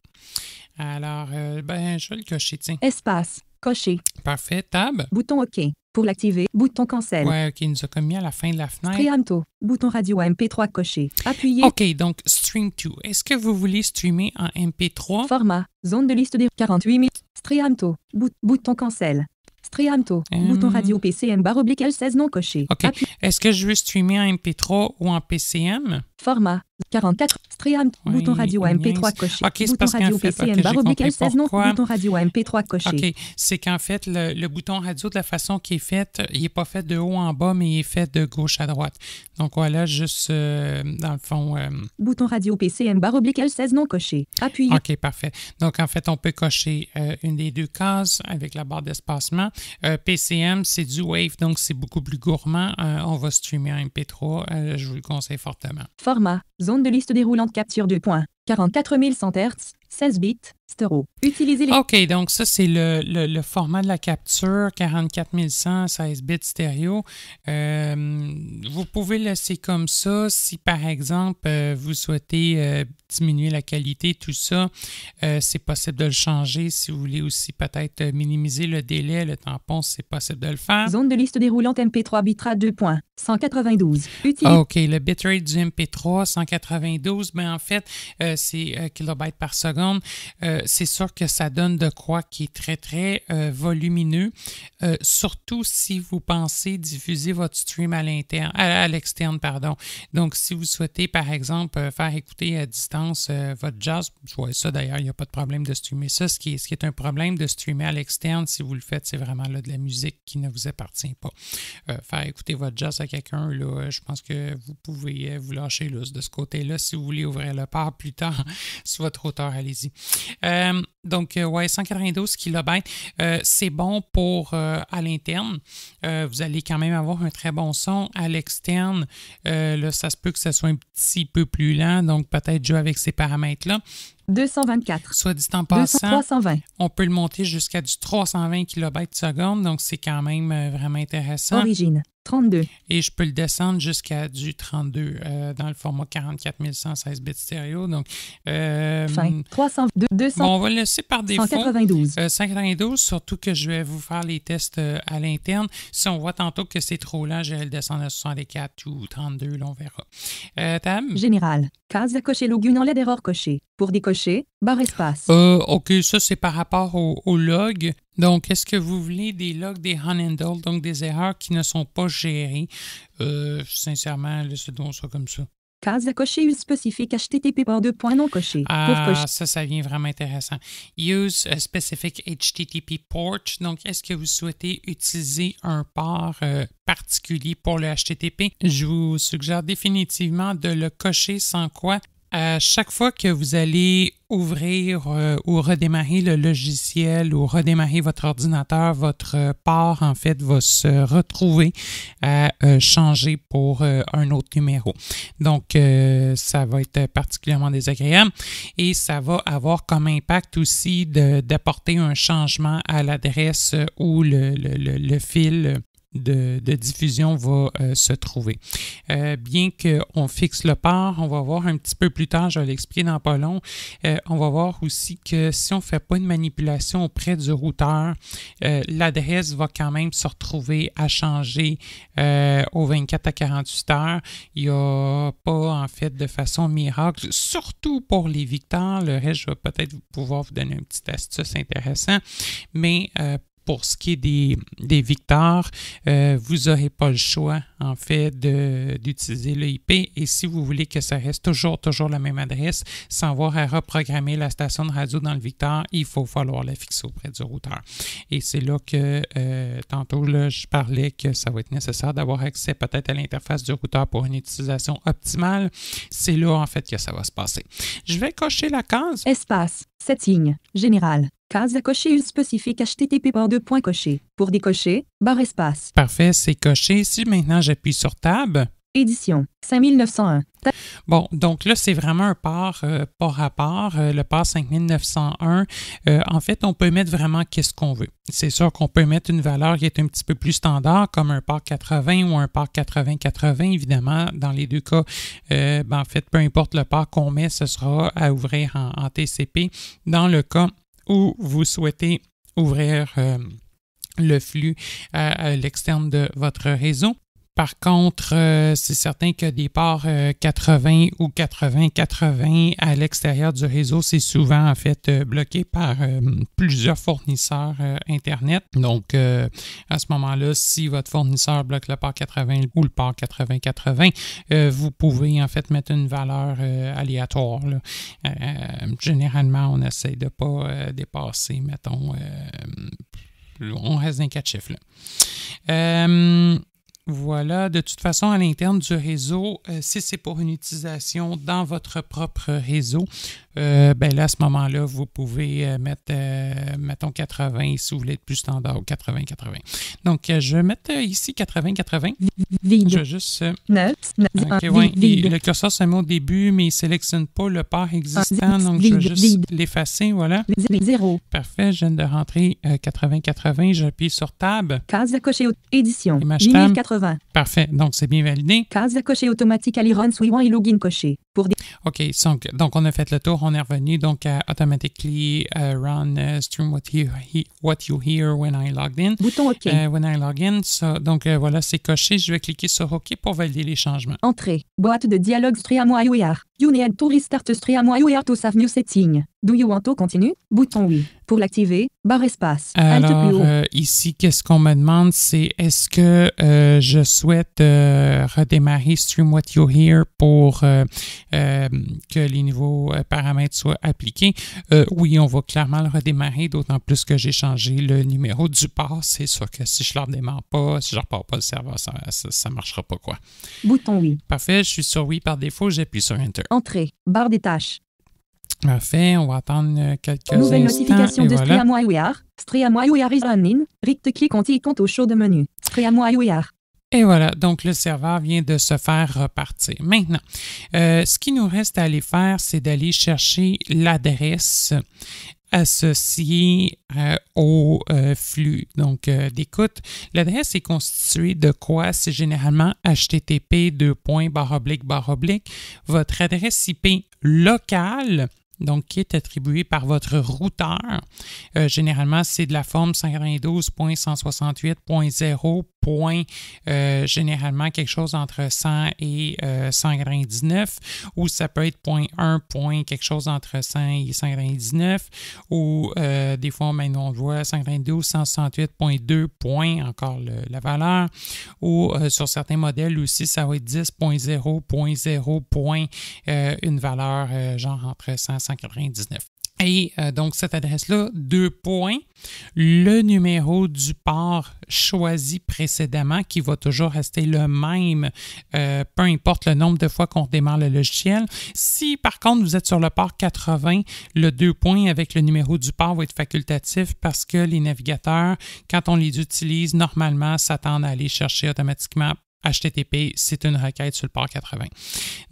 Alors, je vais le cocher, tiens. Espace. Cocher. Parfait. Tab. Bouton OK. Pour l'activer, bouton cancel. Ouais, OK, il nous a comme mis à la fin de la fenêtre. Streamto. Bouton radio MP3 coché. Appuyez. OK, donc Stream to. Est-ce que vous voulez streamer en MP3? Format. Zone de liste des 48 000. Streamto. Bouton cancel. Streamto. Bouton radio PCM /L16 non coché. OK. Est-ce que je veux streamer en MP3 ou en PCM? Format 44. Stream. Bouton radio MP3 coché. OK, c'est bouton radio PCM /L16 non. Bouton radio MP3 coché. OK. C'est qu'en fait, le bouton radio, de la façon qu'il est fait, il n'est pas fait de haut en bas, mais il est fait de gauche à droite. Donc voilà, juste dans le fond. Bouton radio PCM /L16 non coché. Appuyez. OK, parfait. Donc en fait, on peut cocher une des deux cases avec la barre d'espacement. PCM, c'est du Wave, donc c'est beaucoup plus gourmand. On va streamer en MP3. Je vous le conseille fortement. Format. Zone de liste déroulante capture 2 points. 44 100 Hz. 16 bits. Stéréo. Utilisez les... OK, donc ça, c'est le format de la capture, 44 100, 16 bits stéréo. Vous pouvez le laisser comme ça si, par exemple, vous souhaitez diminuer la qualité, tout ça. C'est possible de le changer. Si vous voulez aussi peut-être minimiser le délai, le tampon, c'est possible de le faire. Zone de liste déroulante MP3 bitrate 2 points. 192. OK, le bitrate du MP3, 192, mais en fait, c'est kilobytes par seconde. C'est sûr que ça donne de quoi qui est très, très volumineux, surtout si vous pensez diffuser votre stream à l'externe, pardon. Donc, si vous souhaitez, par exemple, faire écouter à distance votre jazz, ouais, ça d'ailleurs, il n'y a pas de problème de streamer ça. Ce qui est un problème de streamer à l'externe, si vous le faites, c'est vraiment là, de la musique qui ne vous appartient pas. Faire écouter votre jazz à quelqu'un, là, je pense que vous pouvez vous lâcher là, de ce côté-là. Si vous voulez ouvrir le port plus tard sur votre auteur, allez-y. Donc, ouais, 192 kB, c'est bon pour à l'interne. Vous allez quand même avoir un très bon son. À l'externe, là, ça se peut que ça soit un petit peu plus lent, donc peut-être jouer avec ces paramètres-là. 224. Soit dit en passant, 320. On peut le monter jusqu'à du 320 kb/s, donc c'est quand même vraiment intéressant. Origine, 32. Et je peux le descendre jusqu'à du 32 dans le format 44116 bits stéréo. Donc, fin, 302, 200. Bon, on va le laisser par défaut. 192. 192, surtout que je vais vous faire les tests à l'interne. Si on voit tantôt que c'est trop lent, je vais le descendre à 64 ou 32, là, on verra. Tab? Général. Case à cocher login en LED erreur coché. Pour décocher, barre espace. OK, ça c'est par rapport au log. Donc, est-ce que vous voulez des logs, des unhandled, donc des erreurs qui ne sont pas gérées? Sincèrement, laissez-donc ça comme ça. Case à cocher use spécifique HTTP port 2 points non coché. Pour cocher. Ça vient vraiment intéressant. Use a specific HTTP port. Donc, est-ce que vous souhaitez utiliser un port particulier pour le HTTP? Je vous suggère définitivement de le cocher, sans quoi à chaque fois que vous allez ouvrir ou redémarrer le logiciel ou redémarrer votre ordinateur, votre port, en fait, va se retrouver à changer pour un autre numéro. Donc, ça va être particulièrement désagréable et ça va avoir comme impact aussi d'apporter un changement à l'adresse où le fil de diffusion va se trouver. Bien qu'on fixe le port, on va voir un petit peu plus tard, je vais l'expliquer dans pas long, on va voir aussi que si on ne fait pas une manipulation auprès du routeur, l'adresse va quand même se retrouver à changer aux 24 à 48 heures. Il n'y a pas en fait de façon miracle, surtout pour les Victor. Le reste, je vais peut-être pouvoir vous donner une petite astuce intéressante, mais pour ce qui est des Victor, vous n'aurez pas le choix, en fait, d'utiliser le IP. Et si vous voulez que ça reste toujours la même adresse, sans avoir à reprogrammer la station de radio dans le Victor, il faut falloir la fixer auprès du routeur. Et c'est là que, tantôt, là, je parlais que ça va être nécessaire d'avoir accès peut-être à l'interface du routeur pour une utilisation optimale. C'est là, en fait, que ça va se passer. Je vais cocher la case. Espace. Setting. Général. Case à cocher use spécifique HTTP port 2 points coché. Pour décocher, barre espace. Parfait, c'est coché. Si maintenant j'appuie sur Tab. Édition 5901. Bon, donc là, c'est vraiment un port par rapport, le port 5901. En fait, on peut mettre vraiment qu'est-ce qu'on veut. C'est sûr qu'on peut mettre une valeur qui est un petit peu plus standard, comme un port 80 ou un port 80-80. Évidemment, dans les deux cas, en fait, peu importe le port qu'on met, ce sera à ouvrir en TCP. Dans le cas où vous souhaitez ouvrir le flux à l'externe de votre réseau. Par contre, c'est certain que des ports 80 ou 80-80 à l'extérieur du réseau, c'est souvent en fait bloqué par plusieurs fournisseurs Internet. Donc, à ce moment-là, si votre fournisseur bloque le port 80 ou le port 80-80, vous pouvez en fait mettre une valeur aléatoire, là. Généralement, on essaie de ne pas dépasser, mettons, on reste dans 4 chiffres, là. Voilà, de toute façon, à l'interne du réseau, si c'est pour une utilisation dans votre propre réseau, ben là, à ce moment-là, vous pouvez mettre, mettons, 80 si vous voulez être plus standard, ou 80-80. Donc, je vais mettre ici 80-80. Vide. Je vais juste... Okay, ouais, vide. le curseur se met au début, mais il ne sélectionne pas le port existant, donc je vais juste l'effacer, voilà. 0. Parfait, je viens de rentrer 80-80, j'appuie sur Tab. Case à cocher édition Image 80. Parfait, donc c'est bien validé. Case à cocher automatique à l'Iron suivant et login coché. Pour OK, donc on a fait le tour, on est revenu donc à automatically run stream what you hear when I logged in. Bouton OK. When I log in, donc voilà, c'est coché. Je vais cliquer sur OK pour valider les changements. Entrée. Boîte de dialogue Stream UR. You need to restart Stream UR to save new setting. Do you want to continue? Bouton oui. Pour l'activer, barre espace. Alors, ici, qu'est-ce qu'on me demande, c'est est-ce que je souhaite redémarrer Stream What You Hear pour que les nouveaux paramètres soient appliqués? Oui, on va clairement le redémarrer, d'autant plus que j'ai changé le numéro du port. C'est sûr que si je ne le redémarre pas, si je ne repars pas le serveur, ça ne marchera pas, quoi. Bouton oui. Parfait, je suis sur oui par défaut, j'appuie sur Enter. Entrée. Barre des tâches. Parfait, on va attendre quelques Nouvelle instants. Notification de voilà. Stream WiiWare. Stream WiiWare is running. Clique compte au show de menu. Stream WiiWare. Et voilà, donc le serveur vient de se faire repartir. Maintenant, ce qu'il nous reste à aller faire, c'est d'aller chercher l'adresse associée au flux d'écoute. L'adresse est constituée de quoi? C'est généralement http:// votre adresse IP locale, donc qui est attribuée par votre routeur. Généralement, c'est de la forme 192.168.0. Généralement quelque chose entre 100 et 199, ou ça peut être .1. Quelque chose entre 100 et 199, ou des fois maintenant on voit 192, 168.2, encore la valeur, ou sur certains modèles aussi ça va être 10.0.0. Une valeur genre entre 100 et 199. Et donc, cette adresse-là, 2 points, le numéro du port choisi précédemment, qui va toujours rester le même, peu importe le nombre de fois qu'on démarre le logiciel. Si, par contre, vous êtes sur le port 80, le 2 points avec le numéro du port va être facultatif parce que les navigateurs, quand on les utilise, normalement, s'attendent à aller chercher automatiquement HTTP, c'est une requête sur le port 80.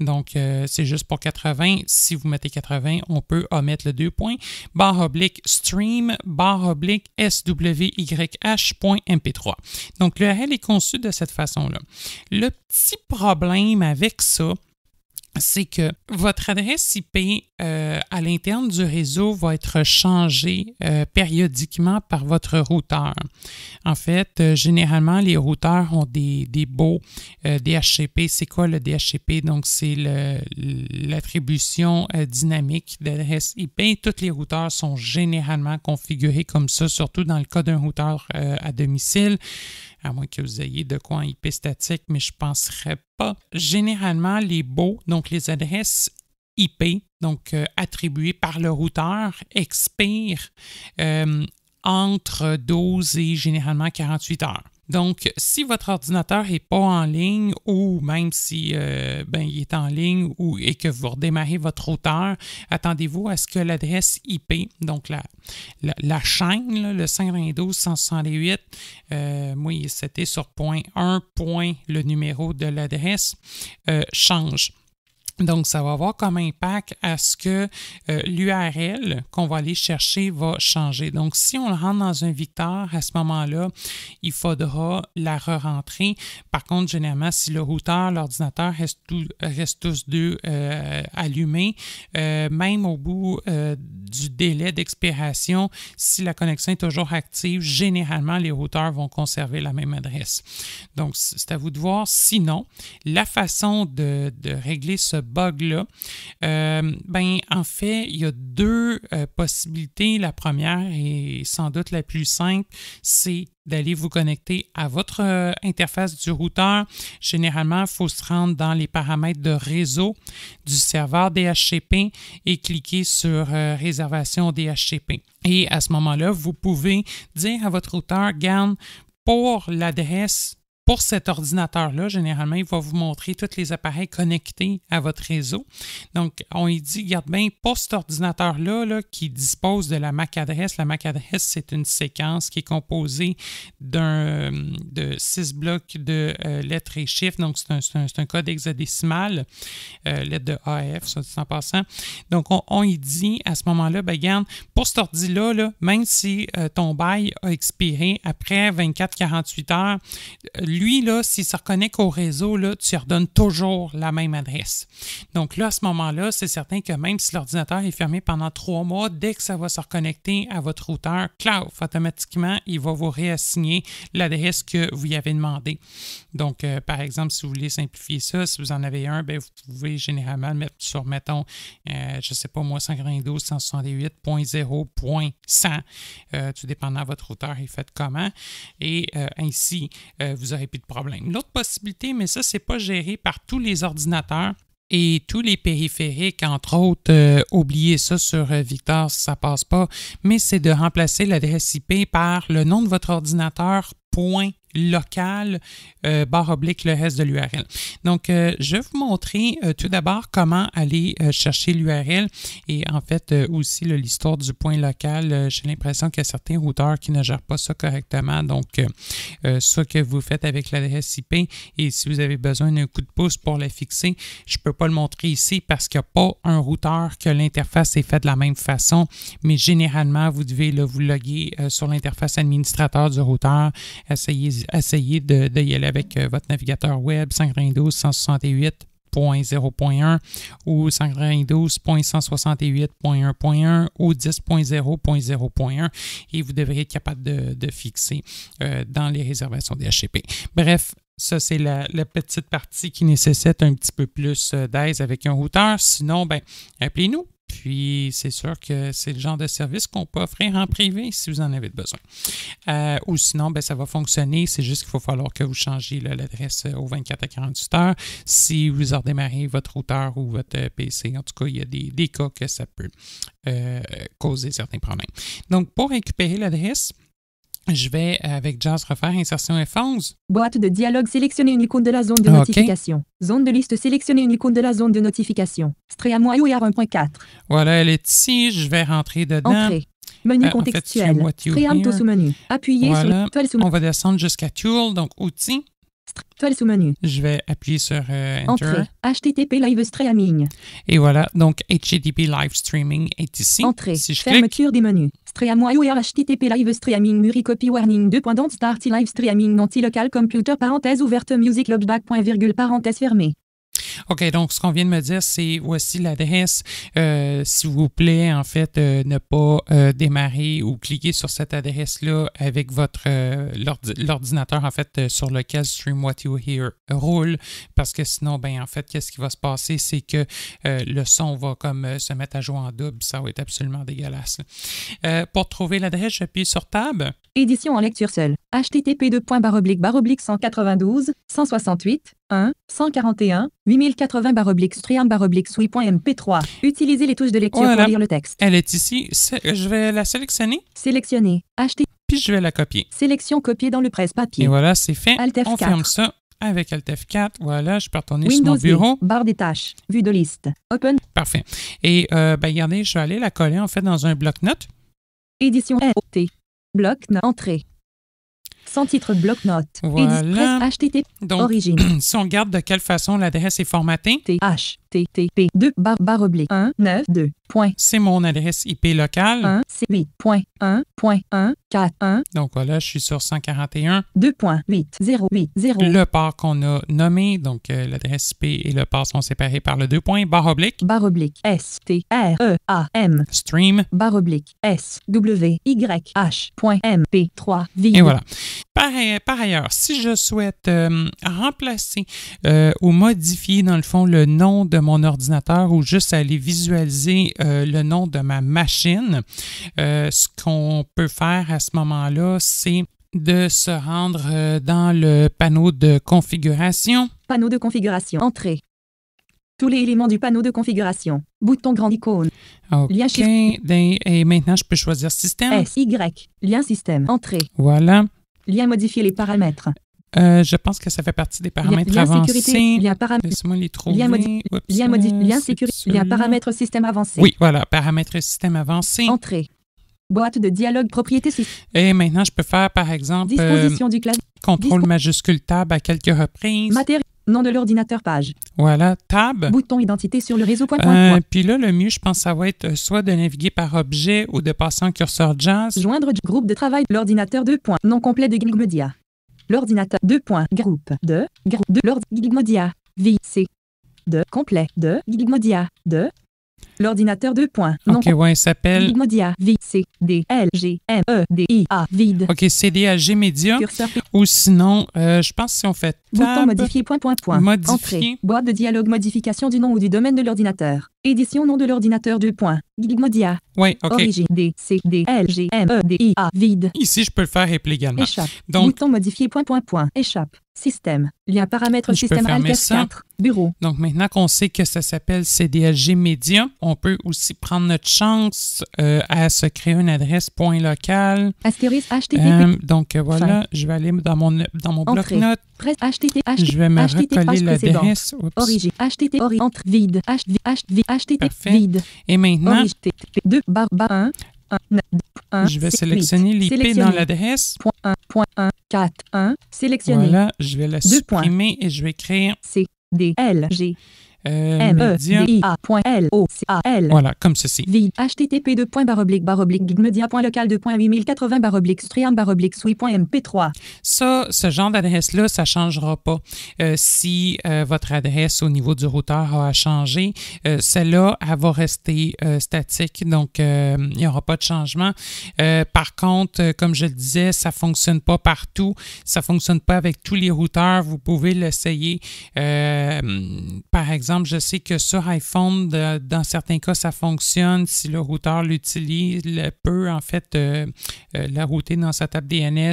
Donc, c'est juste pour 80. Si vous mettez 80, on peut omettre le 2 points. /stream /swyh.mp3. Donc, l'URL est conçu de cette façon-là. Le petit problème avec ça, c'est que votre adresse IP à l'interne du réseau va être changée périodiquement par votre routeur. En fait, généralement, les routeurs ont des baux DHCP. C'est quoi le DHCP? Donc, c'est l'attribution dynamique d'adresse IP. Tous les routeurs sont généralement configurés comme ça, surtout dans le cas d'un routeur à domicile, à moins que vous ayez de quoi en IP statique, mais je ne penserais pas. Généralement, les baux, donc les adresses IP, donc attribuées par le routeur, expirent entre 12 et généralement 48 heures. Donc, si votre ordinateur n'est pas en ligne, ou même si il est en ligne et que vous redémarrez votre routeur, attendez-vous à ce que l'adresse IP, donc la chaîne, là, le 522.168, moi, c'était sur .1, le numéro de l'adresse, change. Donc, ça va avoir comme impact à ce que l'URL qu'on va aller chercher va changer. Donc, si on le rentre dans un Victor, à ce moment-là, il faudra la re-rentrer. Par contre, généralement, si le routeur, l'ordinateur restent tous deux allumés, même au bout du délai d'expiration, si la connexion est toujours active, généralement, les routeurs vont conserver la même adresse. Donc, c'est à vous de voir. Sinon, la façon de régler ce bug-là, en fait, il y a deux possibilités. La première, et sans doute la plus simple, c'est d'aller vous connecter à votre interface du routeur. Généralement, il faut se rendre dans les paramètres de réseau du serveur DHCP et cliquer sur réservation DHCP. Et à ce moment-là, vous pouvez dire à votre routeur, garde pour l'adresse. Pour cet ordinateur-là, généralement, il va vous montrer tous les appareils connectés à votre réseau. Donc, on lui dit, regarde bien, pour cet ordinateur-là qui dispose de la MAC adresse, la MAC adresse, c'est une séquence qui est composée de 6 blocs de lettres et chiffres. Donc, c'est un code hexadécimal, lettre de AF, ça dit en passant. Donc, on lui dit à ce moment-là, regarde, pour cet ordi-là, même si ton bail a expiré après 24-48 heures, lui, là, s'il se reconnecte au réseau, là, tu lui redonnes toujours la même adresse. Donc là, à ce moment-là, c'est certain que même si l'ordinateur est fermé pendant 3 mois, dès que ça va se reconnecter à votre routeur, clauf, automatiquement, il va vous réassigner l'adresse que vous y avez demandé. Donc, par exemple, si vous voulez simplifier ça, si vous en avez un, vous pouvez généralement le mettre sur, mettons, je ne sais pas moi, 192.168.0.100, tout dépendant de votre routeur est fait comment. Et ainsi, vous aurez plus de problème. L'autre possibilité, mais ça, c'est pas géré par tous les ordinateurs et tous les périphériques, entre autres, oubliez ça sur Victor, ça passe pas, mais c'est de remplacer l'adresse IP par le nom de votre ordinateur, local / le reste de l'URL. Donc, je vais vous montrer tout d'abord comment aller chercher l'URL et en fait aussi l'histoire du point local. J'ai l'impression qu'il y a certains routeurs qui ne gèrent pas ça correctement. Donc, ça que vous faites avec l'adresse IP et si vous avez besoin d'un coup de pouce pour la fixer, je ne peux pas le montrer ici parce qu'il n'y a pas un routeur que l'interface est faite de la même façon, mais généralement, vous devez vous loguer sur l'interface administrateur du routeur, essayez de y aller avec votre navigateur web 512.168.0.1 ou 512.168.1.1 ou 10.0.0.1 et vous devrez être capable de fixer dans les réservations DHCP. Bref, ça, c'est la petite partie qui nécessite un petit peu plus d'aise avec un routeur. Sinon, appelez-nous. Puis, c'est sûr que c'est le genre de service qu'on peut offrir en privé si vous en avez besoin. Ou sinon, ça va fonctionner. C'est juste qu'il va falloir que vous changiez l'adresse aux 24 à 48 heures si vous redémarrez votre routeur ou votre PC. En tout cas, il y a des cas que ça peut causer certains problèmes. Donc, pour récupérer l'adresse, je vais, avec JAWS, refaire insertion F11. Boîte de dialogue, sélectionnez une icône de la zone de notification. Zone de liste, sélectionnez une icône de la zone de notification. Stream WireGuard 1.4. Voilà, elle est ici. Je vais rentrer dedans. Entrée. Menu contextuel. Stream to sous-menu. Appuyez sur toile sous-menu. On va descendre jusqu'à Tool, donc outils. Toile sous-menu. Je vais appuyer sur Enter. Entrée. HTTP Live Streaming. Et voilà, donc HTTP Live Streaming est ici. Entrée. Si je fermeture des menus. Stream WireGuard HTTP Live Streaming Muri Copy Warning 2. Don't start live streaming anti-local computer parenthèse ouverte music logback point virgule parenthèse fermée. OK, donc ce qu'on vient de me dire, c'est voici l'adresse. S'il vous plaît, en fait, ne pas démarrer ou cliquer sur cette adresse-là avec votre l'ordinateur, en fait, sur lequel Stream What You Hear roule, parce que sinon, en fait, qu'est-ce qui va se passer? C'est que le son va comme se mettre à jouer en double. Ça va être absolument dégueulasse. Pour trouver l'adresse, j'appuie sur Tab. Édition en lecture seule. http://192.168.1.1.80/stream/sui.mp3. Utilisez les touches de lecture pour lire le texte. Elle est ici. Je vais la sélectionner. Sélectionner. Puis je vais la copier. Sélection copiée dans le presse-papier. Et voilà, c'est fait. Alt F4. On ferme ça avec Alt F4. Voilà, je peux retourner Windows sur mon bureau. Barre des tâches. Vue de liste. Open. Parfait. Et regardez, je vais aller la coller en fait dans un bloc-notes. Édition T. Bloc-notes. Entrée. Sans titre bloc-notes. Voilà. HTTP. Donc, origine. si on regarde de quelle façon l'adresse est formatée. HTTP 2//192. C'est mon adresse IP locale. 1C8.1.141. Donc voilà, je suis sur 141. 2.8080. Le port qu'on a nommé, donc l'adresse IP et le port sont séparés par le 2 points, barre oblique. Barre oblique STREAM. Stream. Barre oblique SWYH.mp3. Et voilà. Par ailleurs, si je souhaite remplacer ou modifier dans le fond le nom de mon ordinateur ou juste aller visualiser le nom de ma machine, ce qu'on peut faire à ce moment-là, c'est de se rendre dans le panneau de configuration. Panneau de configuration. Entrée. Tous les éléments du panneau de configuration. Bouton grande icône. OK. Lien Et maintenant, je peux choisir système. SY. Lien système. Entrée. Voilà. Lien modifier les paramètres. Je pense que ça fait partie des paramètres avancés. Sécurité, lien paramètres. Laisse-moi les trouver. Lien sécurité. Lien paramètres système avancé. Oui, voilà. Paramètres système avancé. Entrée. Boîte de dialogue propriété système. Et maintenant, je peux faire, par exemple, disposition du clavier. contrôle majuscule tab à quelques reprises. Nom de l'ordinateur page. Voilà, tab. Bouton identité sur le réseau. Puis là, le mieux, je pense, ça va être soit de naviguer par objet ou de passer en curseur JAWS. Joindre groupe de travail. L'ordinateur 2. Nom complet de Gigmodia. L'ordinateur 2. Groupe de Gigmodia. VC. De complet de Gigmodia. De l'ordinateur 2. OK, ouais, il s'appelle Gigmodia. VCDLGMEDIA. Vide. OK, CDLG Media. Curseur. Ou sinon, je pense si on fait tab, bouton modifier. Modifier. Entrée. Boîte de dialogue modification du nom ou du domaine de l'ordinateur. Édition nom de l'ordinateur 2. Gigmodia. Oui, OK. Origine D, C, D, L, G, M, E, D, I, A. Vide. Ici, je peux le faire épeler également. Échappe. Donc, Bouton modifié. Échappe. Système. Lien paramètres je système peux fermer Alt ça. F4. Bureau. Donc, maintenant qu'on sait que ça s'appelle CDLG Media, on peut aussi prendre notre chance à se créer une adresse .local. Astérisque HTTP. Donc, voilà, je vais aller dans mon bloc-notes. Presse HTTP. Je vais me recoller l'adresse. Origine. HTTP. Entre. Vide. HTTP. Parfait. Vide. Et maintenant, Origine. 2 barre 1. je vais sélectionner l'IP dans l'adresse. 1.1. 4. 1. Sélectionner. Voilà, je vais la supprimer et je vais écrire C, D, L, G. Media. M-E-D-I-A.L-O-C-A-L. Voilà, comme ceci. Vide. HTTP gigmedia.local.8080/stream/sui.mp3. Ça, ce genre d'adresse-là, ça ne changera pas. Si votre adresse au niveau du routeur a changé, celle-là, elle va rester statique, donc il n'y aura pas de changement. Par contre, comme je le disais, ça ne fonctionne pas partout. Ça ne fonctionne pas avec tous les routeurs. Vous pouvez l'essayer. Par exemple, je sais que sur iPhone, dans certains cas, ça fonctionne. Si le routeur l'utilise, peut en fait la router dans sa table DNS.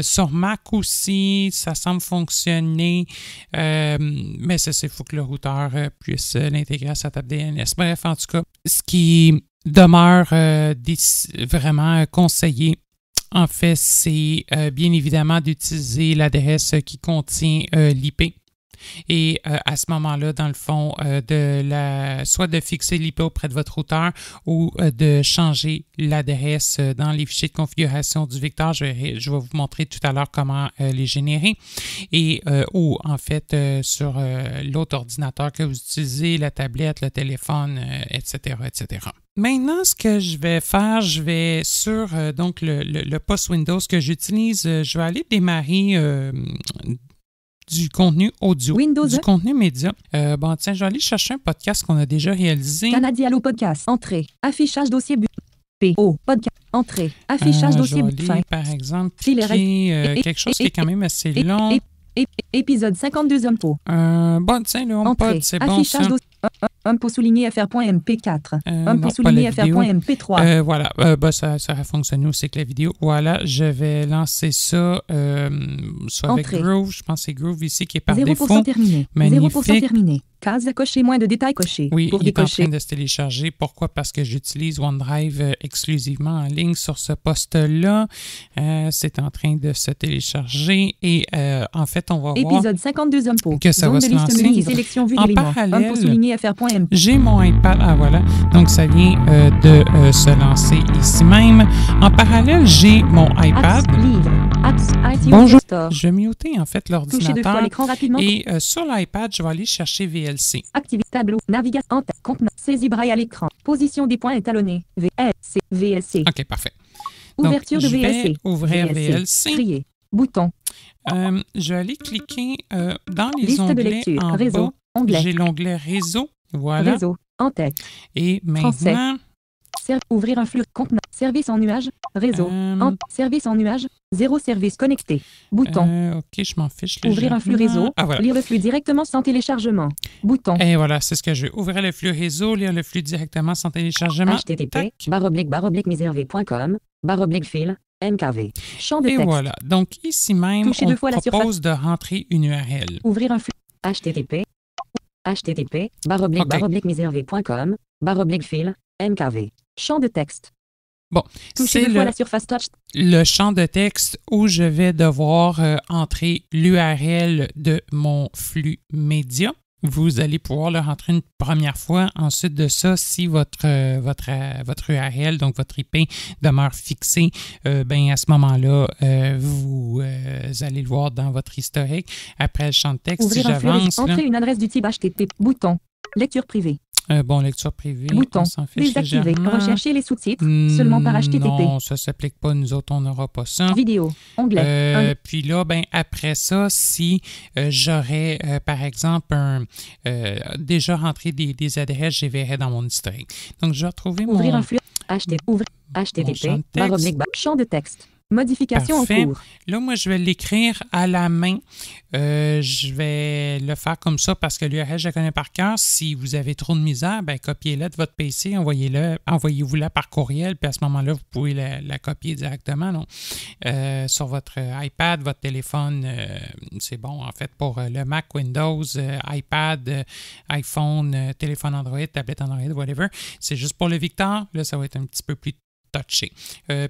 Sur Mac aussi, ça semble fonctionner. Mais ça, il faut que le routeur puisse l'intégrer à sa table DNS. Bref, en tout cas, ce qui demeure vraiment conseillé, en fait, c'est bien évidemment d'utiliser l'adresse qui contient l'IP. Et à ce moment-là, dans le fond, soit de fixer l'IP auprès de votre routeur ou de changer l'adresse dans les fichiers de configuration du vecteur. Je vais vous montrer tout à l'heure comment les générer. Et ou en fait, sur l'autre ordinateur que vous utilisez, la tablette, le téléphone, etc., etc. Maintenant, ce que je vais faire, je vais sur donc le poste Windows que j'utilise, je vais aller démarrer du contenu audio, Windows. Du contenu média. Bon, tiens, je vais aller chercher un podcast qu'on a déjà réalisé. Canadialo Podcast. Entrée. Affichage dossier P.O. Podcast. Entrée. Affichage dossier fin. Par exemple, quelque chose qui est quand même assez long. Épisode 52 HomePod. Bon, tiens, le HomePod, c'est bon ça. HomePod souligné FR.mp4. HomePod souligné FR.mp3. Voilà, ça a fonctionné aussi avec la vidéo. Voilà, je vais lancer ça soit avec Groove. Je pense que c'est Groove ici qui est par 0% défaut. Terminé. Magnifique. 0% terminé. Case à cocher, moins de détails cochés. Oui, pour il décocher. est en train de se télécharger. Pourquoi? Parce que j'utilise OneDrive exclusivement en ligne sur ce poste-là. C'est en train de se télécharger et en fait, on va voir Épisode 52 HomePod. Que ça va se lancer. Sélection vue en parallèle, FR.mp. j'ai mon iPad. Ah voilà, donc ça vient de se lancer ici même. En parallèle, j'ai mon iPad. Bonjour. Je vais muter en fait l'ordinateur. Et sur l'iPad, je vais aller chercher VLC. Activité tableau, navigation, en tête, contenant, saisie braille à l'écran, position des points étalonnés, VLC. OK, parfait. Ouverture donc, de VLC. Je vais ouvrir VLC. Trier. Bouton. Je vais aller cliquer dans les Liste onglets de lecture. en Réseau. bas. Onglet. J'ai l'onglet Réseau. Voilà. Réseau. En tête. Et maintenant... Ouvrir un flux contenant. Service en nuage. Réseau. Service en nuage. 0 service connecté. Bouton. OK, je m'en fiche. Ouvrir un flux réseau. Ah, voilà. Lire le flux directement sans téléchargement. Bouton. Et voilà, c'est ce que je veux. Ouvrir le flux réseau, lire le flux directement sans téléchargement. http://miserv.com /fil MKV. Champ de texte. Et voilà. Donc ici même, on propose de rentrer une URL. Ouvrir un flux. http://miserv.com /fil MKV. Champ de texte. Bon, c'est la surface touch. Le champ de texte où je vais devoir entrer l'URL de mon flux média. Vous allez pouvoir le rentrer une première fois. Ensuite de ça, si votre URL, donc votre IP, demeure fixée, ben à ce moment-là, vous allez le voir dans votre historique. Après le champ de texte, ouvrir si j'avance... Entrer une adresse du type HTTP. Bouton. Lecture privée. Bon, lecture privée, bouton. On s'en fiche désactiver. Rechercher les sous-titres seulement par HTTP. Non, ça ne s'appelle pas. Nous autres, on n'aura pas ça. Vidéo, onglet. Puis là, ben après ça, si j'aurais, par exemple, déjà rentré des adresses, je les verrais dans mon historique. Donc, je vais retrouver ouvrir un flux. HTTP. Champ de texte. Modification en cours. Là, moi, je vais l'écrire à la main. Je vais le faire comme ça parce que l'URL, je la connais par cœur. Si vous avez trop de misère, ben, copiez-la de votre PC, envoyez-vous-la par courriel, puis à ce moment-là, vous pouvez la copier directement donc, sur votre iPad, votre téléphone. C'est bon, en fait, pour le Mac, Windows, iPad, iPhone, téléphone Android, tablette Android, whatever. C'est juste pour le Victor. Là, ça va être un petit peu plus touché.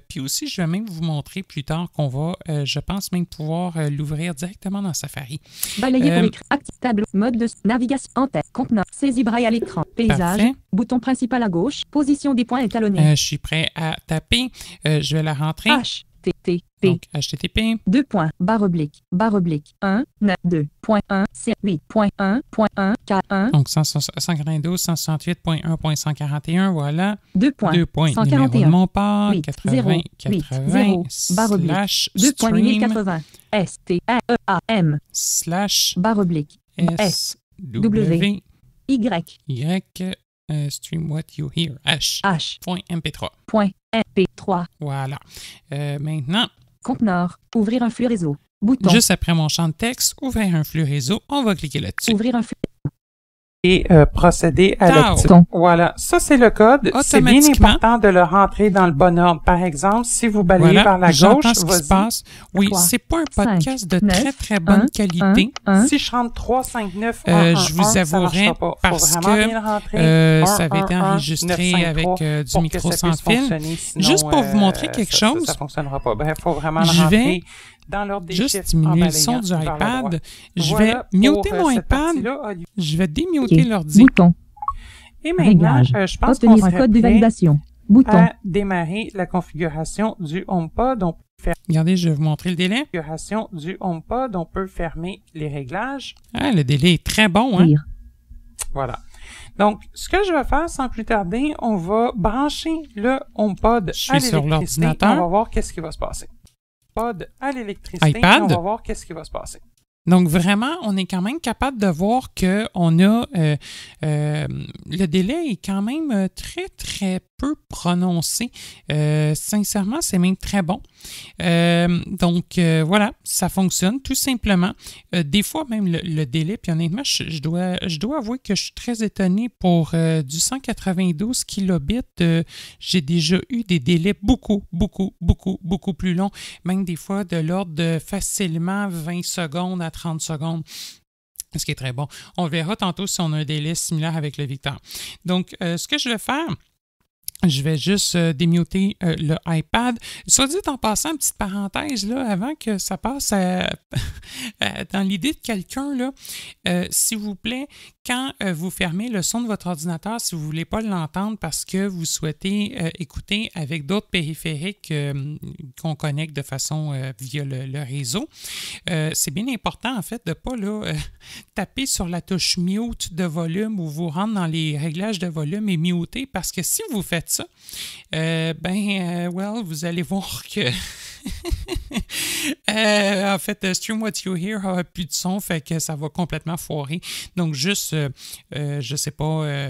Puis aussi, je vais même vous montrer plus tard qu'on va, je pense même pouvoir l'ouvrir directement dans Safari. Balayer pour écrire. Actif tableau. Mode de navigation en tête. Contenant. Saisie braille à l'écran. Paysage. Parfait. Bouton principal à gauche. Position des points étalonnés. Je suis prêt à taper. Je vais la rentrer. HTTP. Donc, HTTP. 2 points. Barre oblique. 1, 9, 2.1, C8.1.1, K1. Donc, 192, 168.1.141, voilà. 2 points. 2 points. 141. Numéro de mon port, 8, 80, 0, 80, 0, barre oblique. slash 2.1080. STEAM. slash Barre oblique. S W Y stream what you hear H. Point MP3. Point MP3. Voilà. Maintenant, Conteneur. Ouvrir un flux réseau. Bouton. juste après mon champ de texte, ouvrir un flux réseau, on va cliquer là-dessus. Ouvrir un flux. Et procéder à l'activation. Bouton. Voilà, ça c'est le code. C'est bien Automatiquement. important de le rentrer dans le bon ordre. Par exemple, si vous balayez Voilà, par la j'entends gauche, ce qui se vas-y. passe. Oui, 3, c'est pas un podcast 5, de 9, très très bonne 1, qualité. Si je rentre 3, 5, 9, 1, 1, je vous 1, ça avouerai marchera pas. parce Faut vraiment que, bien le rentrer. ça avait été enregistré 9, 5, avec 3, du pour micro que ça sans puisse fil. fonctionner. Sinon, Juste pour vous montrer quelque chose, ça fonctionnera pas. Ben, faut vraiment le je vais rentrer dans l'ordre des juste chiffres en diminuer le balayant son du vers le droit. iPad. Je Voilà vais pour, muter mon cette iPad. partie-là, Olivier. Je vais démuter OK. l'ordi. Bouton. Et maintenant, Réglage. je pense qu'on Obtenir un serait code de prêt validation. Bouton. à démarrer la configuration du HomePod. On peut faire Regardez, je vais vous montrer le délai. la configuration du HomePod. On peut fermer les réglages. Ah, le délai est très bon, hein? Lire. Voilà. Donc, ce que je vais faire sans plus tarder, on va brancher le HomePod Je à suis sur l'électricité. l'ordinateur. On va voir qu'est-ce qui va se passer. HomePod à l'électricité. iPad. On va voir qu'est-ce qui va se passer. Donc, vraiment, on est quand même capable de voir qu'on a... le délai est quand même très, très peu prononcé. Sincèrement, c'est même très bon. Donc, voilà, ça fonctionne tout simplement. Des fois, même le délai, puis honnêtement, je dois avouer que je suis très étonné pour du 192 kilobits. J'ai déjà eu des délais beaucoup plus longs, même des fois de l'ordre de facilement 20 secondes à 30 secondes. Ce qui est très bon. On verra tantôt si on a un délai similaire avec le Victor. Donc, ce que je vais faire, je vais juste démuter le iPad. Soit dit en passant, une petite parenthèse, là, avant que ça passe dans l'idée de quelqu'un, là, s'il vous plaît, quand vous fermez le son de votre ordinateur, si vous ne voulez pas l'entendre parce que vous souhaitez écouter avec d'autres périphériques qu'on connecte de façon via le réseau, c'est bien important, en fait, de ne pas là, taper sur la touche mute de volume ou vous rendre dans les réglages de volume et muter parce que si vous faites ça, vous allez voir que en fait, Stream What You Hear a plus de son, fait que ça va complètement foirer. Donc, juste, je sais pas,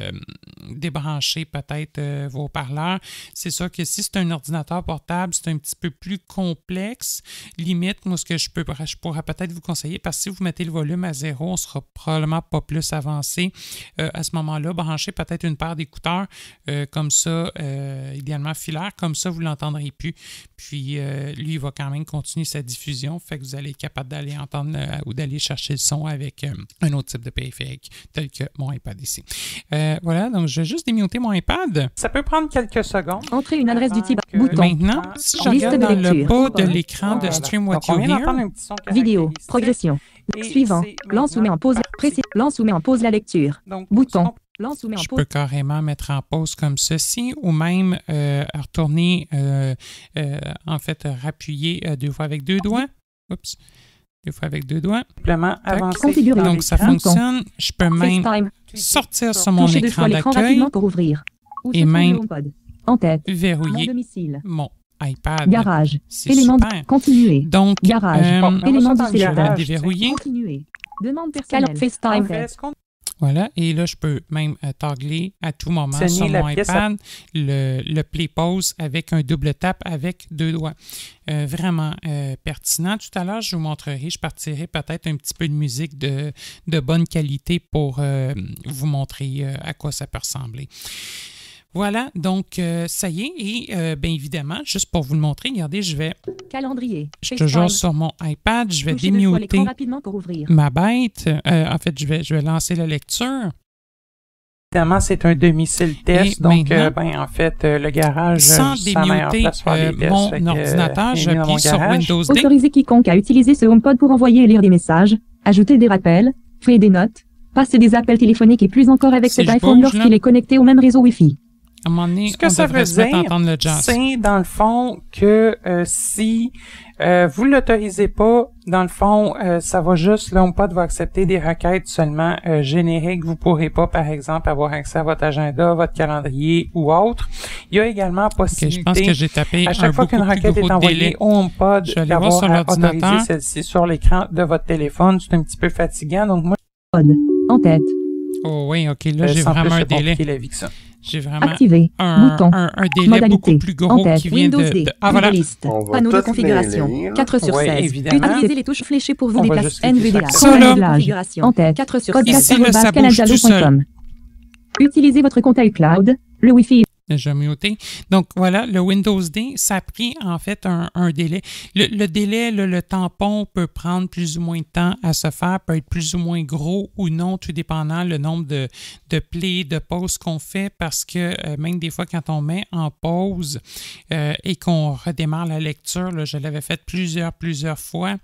débrancher peut-être vos haut-parleurs. C'est sûr que si c'est un ordinateur portable, c'est un petit peu plus complexe. Limite, moi, ce que je pourrais peut-être vous conseiller, parce que si vous mettez le volume à 0, on sera probablement pas plus avancé. À ce moment-là, branchez peut-être une paire d'écouteurs comme ça, idéalement filaire, comme ça, vous ne l'entendrez plus. Puis, lui, il va quand même continuer sa diffusion, fait que vous allez être capable d'aller entendre ou d'aller chercher le son avec un autre type de périphérique, tel que mon iPad ici. Voilà, donc je vais juste démuter mon iPad. Ça peut prendre quelques secondes. Entrez une adresse du type. Que- Bouton. Maintenant, si je Liste regarde de dans le lecture. bas de l'écran de Voilà. Stream What Donc, on You vient d'entendre Hear, un petit son Vidéo. caractéristique. Progression. Et Suivant. c'est Lance ou met en pause. maintenant Lance ou met en pause la lecture. Donc, Bouton. Lance ou met en je pause. peux carrément mettre en pause comme ceci ou même retourner, en fait, rappuyer 2 fois avec 2 doigts. Oups. 2 fois avec 2 doigts. simplement avancer. Configurer. dans Donc, ça l'écran. fonctionne. Je peux même FaceTime. sortir sur mon Touchez 2 écran fois l'écran d'accueil, rapidement pour ouvrir. Où Et se trouve même- le HomePod? En tête. Mon verrouiller domicile. mon iPad. Garage. C'est Élément. super. Continuer. Donc, Garage. Bon, Élément on va du dans le sélecteur. garage, déverrouiller. Continuer. Demande personnelle. On FaceTime. fait ce qu'on Voilà, et là, je peux même toggler à tout moment sur mon iPad le play pause avec un double tap avec 2 doigts. Vraiment pertinent. Tout à l'heure, je vous montrerai, je partirai peut-être un petit peu de musique de bonne qualité pour vous montrer à quoi ça peut ressembler. Voilà, donc ça y est, et bien évidemment, juste pour vous le montrer, regardez, je vais... Calendrier. Je suis toujours sur mon iPad, je vais démuter ma bête. En fait, je vais lancer la lecture. Évidemment, c'est un domicile test, donc en fait, le garage, sans démuter mon ordinateur, j'appuie sur Windows D. Autorisez quiconque à utiliser ce HomePod pour envoyer et lire des messages, ajouter des rappels, créer des notes, passer des appels téléphoniques et plus encore avec cet iPhone lorsqu'il est connecté au même réseau Wi-Fi. À un moment donné, ce que ça veut dire, c'est dans le fond que si vous l'autorisez pas, dans le fond, ça va juste, l'HomePod va accepter des requêtes seulement génériques. Vous pourrez pas, par exemple, avoir accès à votre agenda, votre calendrier ou autre. Il y a également possibilité, je pense que j'ai tapé à chaque fois qu'une requête est envoyée au HomePod, d'avoir à autoriser celle-ci sur l'écran de votre téléphone. C'est un petit peu fatigant, donc moi... En tête. Oh oui, OK, là, j'ai vraiment un délai. J'ai vraiment activé. un délai modalité. Beaucoup plus gros qui vient de... Ah, voilà. Panneau de configuration. 4 sur 16. Utilisez les touches fléchées pour vous déplacer. NVDA. Configuration. En tête. 4 sur 16. Podcast@canadialo.com. Utilisez votre compte iCloud. Le Wi-Fi. Je vais muter. Donc, voilà, le Windows D, ça a pris en fait un délai. Le délai, le tampon peut prendre plus ou moins de temps à se faire, peut être plus ou moins gros ou non, tout dépendant le nombre de plays, de pauses qu'on fait, parce que même des fois, quand on met en pause et qu'on redémarre la lecture, là, je l'avais fait plusieurs fois,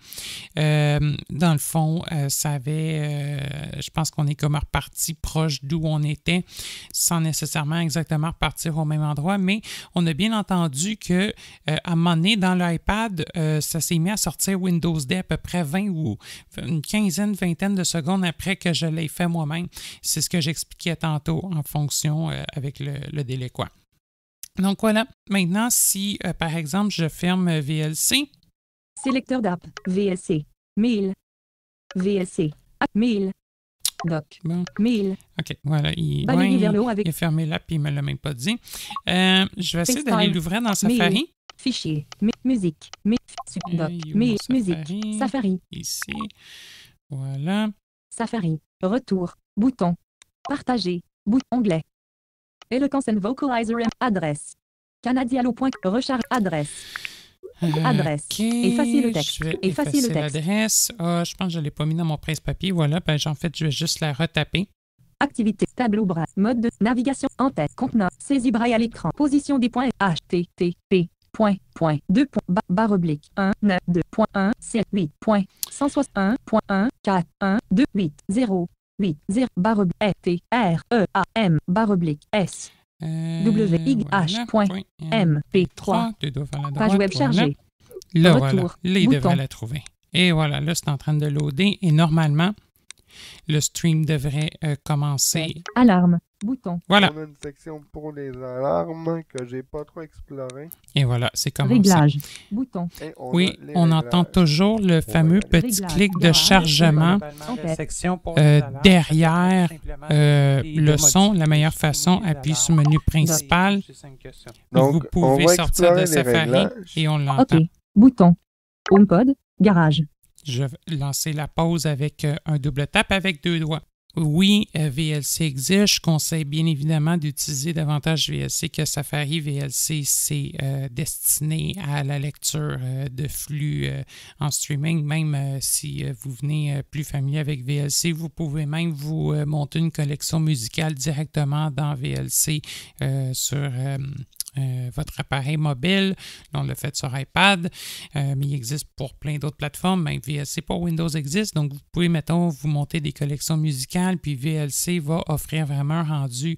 dans le fond, ça avait, je pense qu'on est comme reparti proche d'où on était, sans nécessairement exactement repartir au même endroit, mais on a bien entendu que à un moment donné, dans l'iPad, ça s'est mis à sortir Windows D à peu près 20 ou une vingtaine de secondes après que je l'ai fait moi-même. C'est ce que j'expliquais tantôt en fonction avec le délai, quoi. Donc voilà, maintenant, si par exemple, je ferme VLC. Sélecteur d'app, VLC, Mail, VLC, Mail. Doc. Bon. Mail. OK, voilà. Il a fermé l'app et il ne me l'a même pas dit. Je vais essayer d'aller l'ouvrir dans Safari. Mail. Fichier. Musique. Doc. Mail. Musique. Safari. Ici. Voilà. Safari. Retour. Bouton. Partager. Bouton onglet. Eloquence and Vocalizer. Adresse. Canadialo.com. Recharge. Adresse. Adresse. Effacer le texte. Effacer l'adresse. Je pense que je ne l'ai pas mis dans mon presse-papier. Voilà. En fait, je vais juste la retaper. Activité. Tableau braille. Mode de navigation. En tête. Contenant. Saisie braille à l'écran. Position des points. HTTP. Point. 2. Barre oblique. 1. 9. 2. 1. 7. 8. 161. 1. 4. 1. 2. 8. 0. 8. 0. Barre oblique. T. R. E. A. M. Barre oblique. S. WYH.MP3. Page web chargée. Là, voilà. Là, il devrait la trouver. Et voilà, là, c'est en train de loader. Et normalement, le stream devrait commencer. Alarme. Bouton. Voilà. On a une section pour les alarmes que j'ai pas trop explorée. Et voilà, c'est commencé. Réglage. Bouton. Oui, on entend toujours le fameux petit clic de chargement derrière le son. La meilleure façon, appuyez sur le menu principal. Donc, vous pouvez sortir de Safari et on l'entend. OK. Bouton. HomePod. Garage. Je vais lancer la pause avec un double tap avec 2 doigts. Oui, VLC existe. Je conseille bien évidemment d'utiliser davantage VLC que Safari. VLC, c'est destiné à la lecture de flux en streaming. Même si vous venez plus familier avec VLC, vous pouvez même vous monter une collection musicale directement dans VLC sur votre appareil mobile. Là, on l'a fait sur iPad, mais il existe pour plein d'autres plateformes. Même VLC pour Windows existe, donc vous pouvez, mettons, vous monter des collections musicales, puis VLC va offrir vraiment un rendu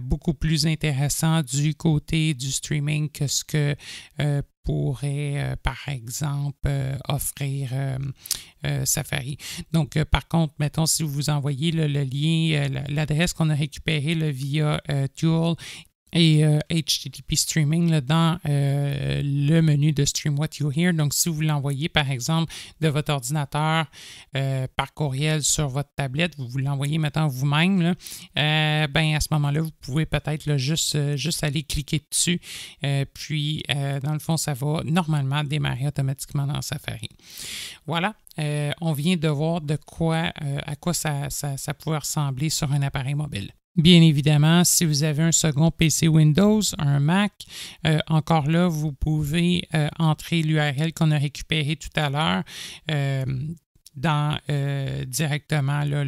beaucoup plus intéressant du côté du streaming que ce que pourrait, par exemple, offrir Safari. Donc, par contre, mettons, si vous envoyez le lien, l'adresse qu'on a récupérée via Tool, et HTTP Streaming là, dans le menu de Stream What You Hear. Donc, si vous l'envoyez, par exemple, de votre ordinateur par courriel sur votre tablette, vous l'envoyez maintenant vous-même, là, à ce moment-là, vous pouvez peut-être là, juste aller cliquer dessus. Puis, dans le fond, ça va normalement démarrer automatiquement dans Safari. Voilà. On vient de voir à quoi ça pourrait ressembler sur un appareil mobile. Bien évidemment, si vous avez un second PC Windows, un Mac, encore là, vous pouvez entrer l'URL qu'on a récupéré tout à l'heure dans directement là,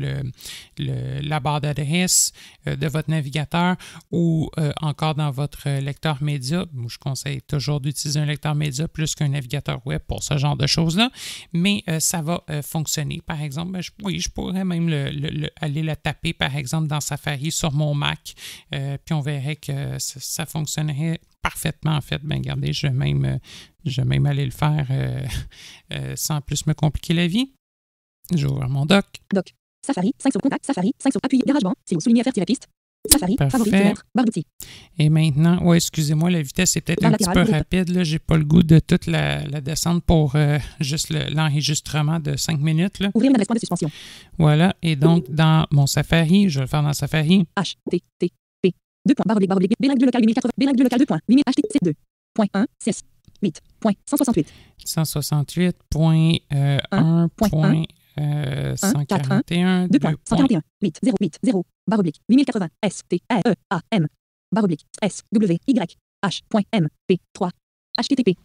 la barre d'adresse de votre navigateur ou encore dans votre lecteur média. Moi, je conseille toujours d'utiliser un lecteur média plus qu'un navigateur web pour ce genre de choses-là, mais ça va fonctionner. Par exemple, je pourrais même aller la taper, par exemple, dans Safari sur mon Mac, puis on verrait que ça fonctionnerait parfaitement, en fait. Regardez, je vais même aller le faire sans plus me compliquer la vie. J'ouvre mon doc. Doc. Safari, 5 sur contact, Safari, 5 sur appui, GarageBand, c'est souligné faire-piste. Safari, favori, fenêtre, barre d'outils. Et maintenant, excusez-moi, la vitesse est peut-être un petit peu rapide. Là, j'ai pas le goût de toute la descente pour juste l'enregistrement de 5 minutes. Là. Ouvrir une adresse point de suspension. Voilà. Et donc, dans mon Safari, je vais le faire dans Safari. HTTP. 2 points, barre oblique, B-Règle local 8080, B-Règle local 2 points, limite HTTP 2. Point 1, CS. 8.168. 168.1.141. 2.141. 8, 0, 8, 0. Barre oblique. 8080. S, T, E, A, M. Barre oblique. S, W, Y. H.M, P, 3. HTTP.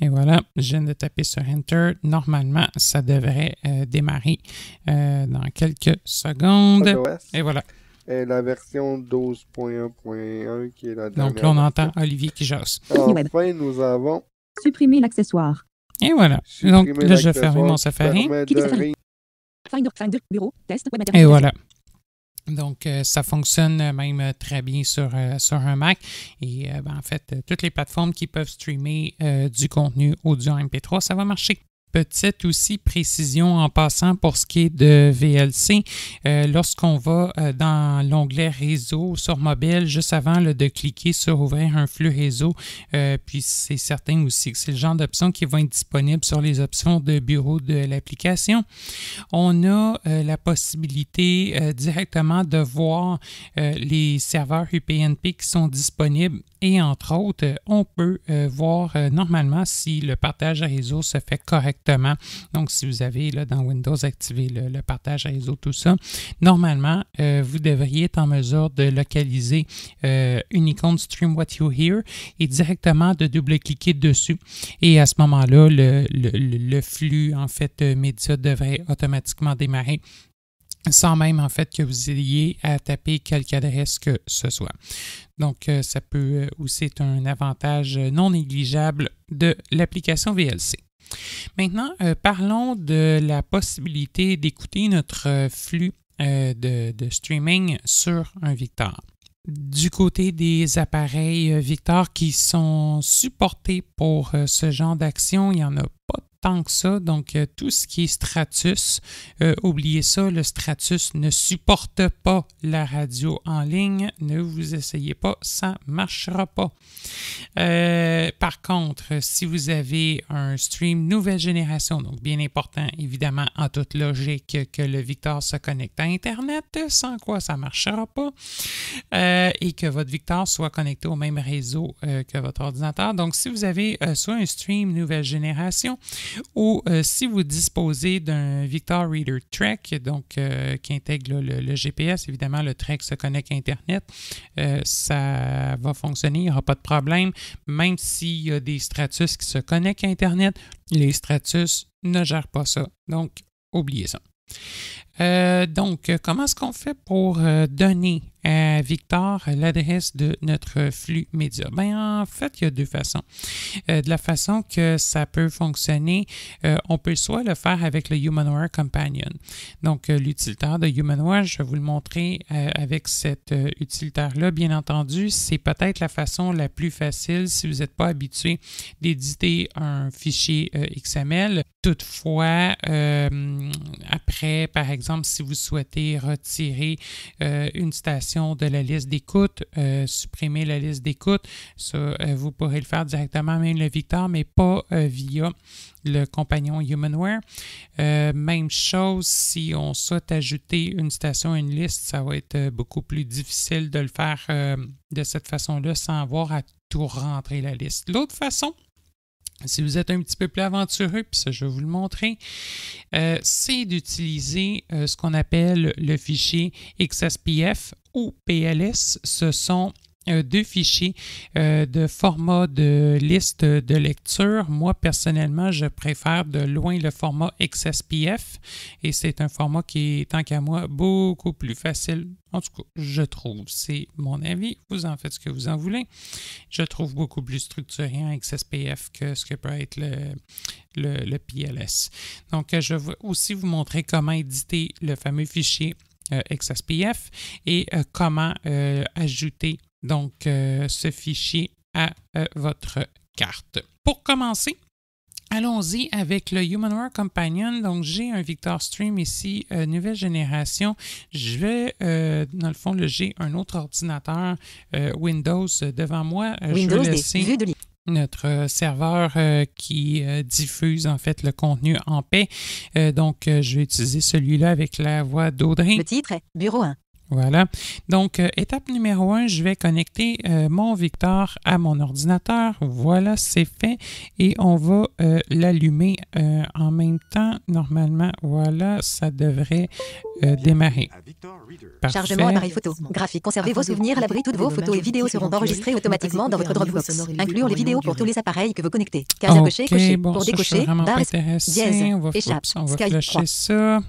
Et voilà, je viens de taper sur Enter. Normalement, ça devrait démarrer dans quelques secondes. Et voilà. Et la version 12.1.1 qui est la dernière. Donc là, on entend Olivier qui jase. Enfin, nous avons... Supprimer l'accessoire. Et voilà. Donc là, je vais fermer mon Safari. Finder, bureau, test, web et voilà. Donc, ça fonctionne même très bien sur un Mac. Et en fait, toutes les plateformes qui peuvent streamer du contenu audio MP3, ça va marcher. Petite aussi précision en passant pour ce qui est de VLC. Lorsqu'on va dans l'onglet réseau sur mobile, juste avant de cliquer sur ouvrir un flux réseau, puis c'est certain aussi que c'est le genre d'options qui vont être disponibles sur les options de bureau de l'application. On a la possibilité directement de voir les serveurs UPnP qui sont disponibles et entre autres, on peut voir normalement si le partage à réseau se fait correctement. Donc, si vous avez là, dans Windows activé le partage à réseau, tout ça, normalement, vous devriez être en mesure de localiser une icône Stream What You Hear et directement de double-cliquer dessus. Et à ce moment-là, le flux, en fait, média devrait automatiquement démarrer sans même, en fait, que vous ayez à taper quelque adresse que ce soit. Donc, ça peut aussi être un avantage non négligeable de l'application VLC. Maintenant, parlons de la possibilité d'écouter notre flux de streaming sur un Victor. Du côté des appareils Victor qui sont supportés pour ce genre d'action, il n'y en a pas tant que ça. Donc, tout ce qui est Stratus, oubliez ça, le Stratus ne supporte pas la radio en ligne. Ne vous essayez pas, ça ne marchera pas. Par contre, si vous avez un stream nouvelle génération, donc bien important, évidemment, en toute logique, que le Victor se connecte à Internet, sans quoi ça ne marchera pas, et que votre Victor soit connecté au même réseau que votre ordinateur. Donc, si vous avez soit un stream nouvelle génération, ou si vous disposez d'un Victor Reader Trek, donc qui intègre le GPS, évidemment, le Trek se connecte à Internet, ça va fonctionner, il n'y aura pas de problème. Même s'il y a des Stratus qui se connectent à Internet, les Stratus ne gèrent pas ça. Donc, oubliez ça. Donc, comment est-ce qu'on fait pour donner à Victor l'adresse de notre flux média? En fait, il y a deux façons. De la façon que ça peut fonctionner, on peut soit le faire avec le HumanWare Companion. Donc, l'utilitaire de HumanWare, je vais vous le montrer avec cet utilitaire-là. Bien entendu, c'est peut-être la façon la plus facile si vous n'êtes pas habitué d'éditer un fichier XML. Toutefois, après, par exemple, exemple, si vous souhaitez retirer une station de la liste d'écoute, supprimer la liste d'écoute, ça, vous pourrez le faire directement, même le Victor, mais pas via le compagnon Humanware. Même chose, si on souhaite ajouter une station à une liste, ça va être beaucoup plus difficile de le faire de cette façon-là sans avoir à tout rentrer la liste. L'autre façon, si vous êtes un petit peu plus aventureux, puis ça je vais vous le montrer, c'est d'utiliser ce qu'on appelle le fichier XSPF ou PLS. Ce sont deux fichiers de format de liste de lecture. Moi, personnellement, je préfère de loin le format XSPF et c'est un format qui est, tant qu'à moi, beaucoup plus facile. En tout cas, je trouve, c'est mon avis. Vous en faites ce que vous en voulez. Je trouve beaucoup plus structuré en XSPF que ce que peut être le PLS. Donc, je vais aussi vous montrer comment éditer le fameux fichier XSPF et comment ajouter donc ce fichier à votre carte. Pour commencer, allons-y avec le Humanware Companion. Donc, j'ai un Victor Stream ici, nouvelle génération. Je vais, dans le fond, j'ai un autre ordinateur Windows devant moi. Windows, je vais laisser notre serveur qui diffuse en fait le contenu en paix. Donc, je vais utiliser celui-là avec la voix d'Audrey. Le titre est Bureau 1. Voilà. Donc, étape numéro 1, je vais connecter mon Victor à mon ordinateur. Voilà, c'est fait. Et on va l'allumer en même temps. Normalement, voilà, ça devrait démarrer. Parfait. Chargement appareil photo. Graphique. Conservez vos souvenirs à l'abri. Toutes vos photos et vidéos seront enregistrées automatiquement dans votre Dropbox. Inclure les vidéos pour tous les appareils que vous connectez. Case à cocher, cocher. Bon, pour ça, décocher, barre dièse, échappe, on va Skype flasher 3. ça.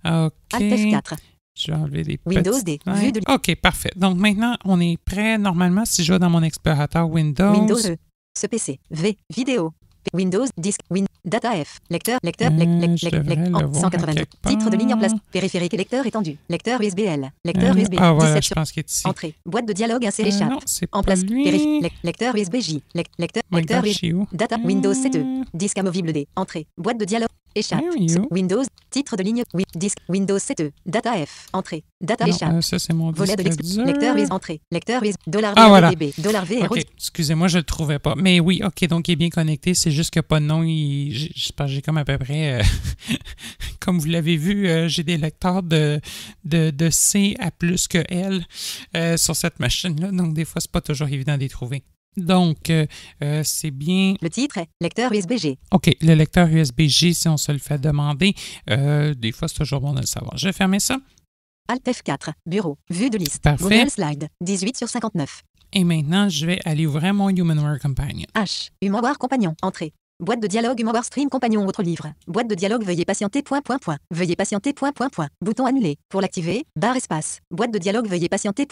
OK. Alt F4. Je vais enlever des Windows D. Vue de... OK, parfait. Donc maintenant, on est prêt. Normalement, si je vais dans mon explorateur Windows... Windows E. Ce PC. V. Vidéo. Windows. Disque. Data F. Lecteur. 182. Titre de ligne en place. Périphérique et lecteur étendu. Lecteur USB-L. Lecteur USB. Ah voilà, 17 je pense qu'il est ici. Entrée. Boîte de dialogue insérée échappe. Non, c'est en pas place. lui. Lecteur USB-J. Lecteur USB. Data. Windows 7E. Disque amovible D. Entrée. Boîte de dialogue. Échappe. Windows. Titre de ligne. Disque. Windows 7E. Data F. Entrée. Data non, échappe. Ça, c'est mon Volet de disque dur. lecteur USB. Entrée. Lecteur USB. $V. Voilà. $V. OK, excusez-moi, je ne le trouvais pas. Mais oui, OK, donc il est bien connecté. C'est juste qu'il n'y a pas de nom. J'ai comme à peu près... comme vous l'avez vu, j'ai des lecteurs de C à plus que L sur cette machine-là. Donc, des fois, c'est pas toujours évident de les trouver. Donc, c'est bien... Le titre est lecteur USB-G. OK, le lecteur USB-G, si on se le fait demander, des fois, c'est toujours bon de le savoir. Je vais fermer ça. Alt F4. Bureau. Vue de liste. Parfait. Google Slide. 18/59. Et maintenant, je vais aller ouvrir mon Humanware Companion. H. Humanware Compagnon. Entrée. Boîte de dialogue Humanware Stream Compagnon. Autre livre. Boîte de dialogue. Veuillez patienter. Veuillez patienter. Bouton annulé. Pour l'activer, barre espace. Boîte de dialogue. Veuillez patienter.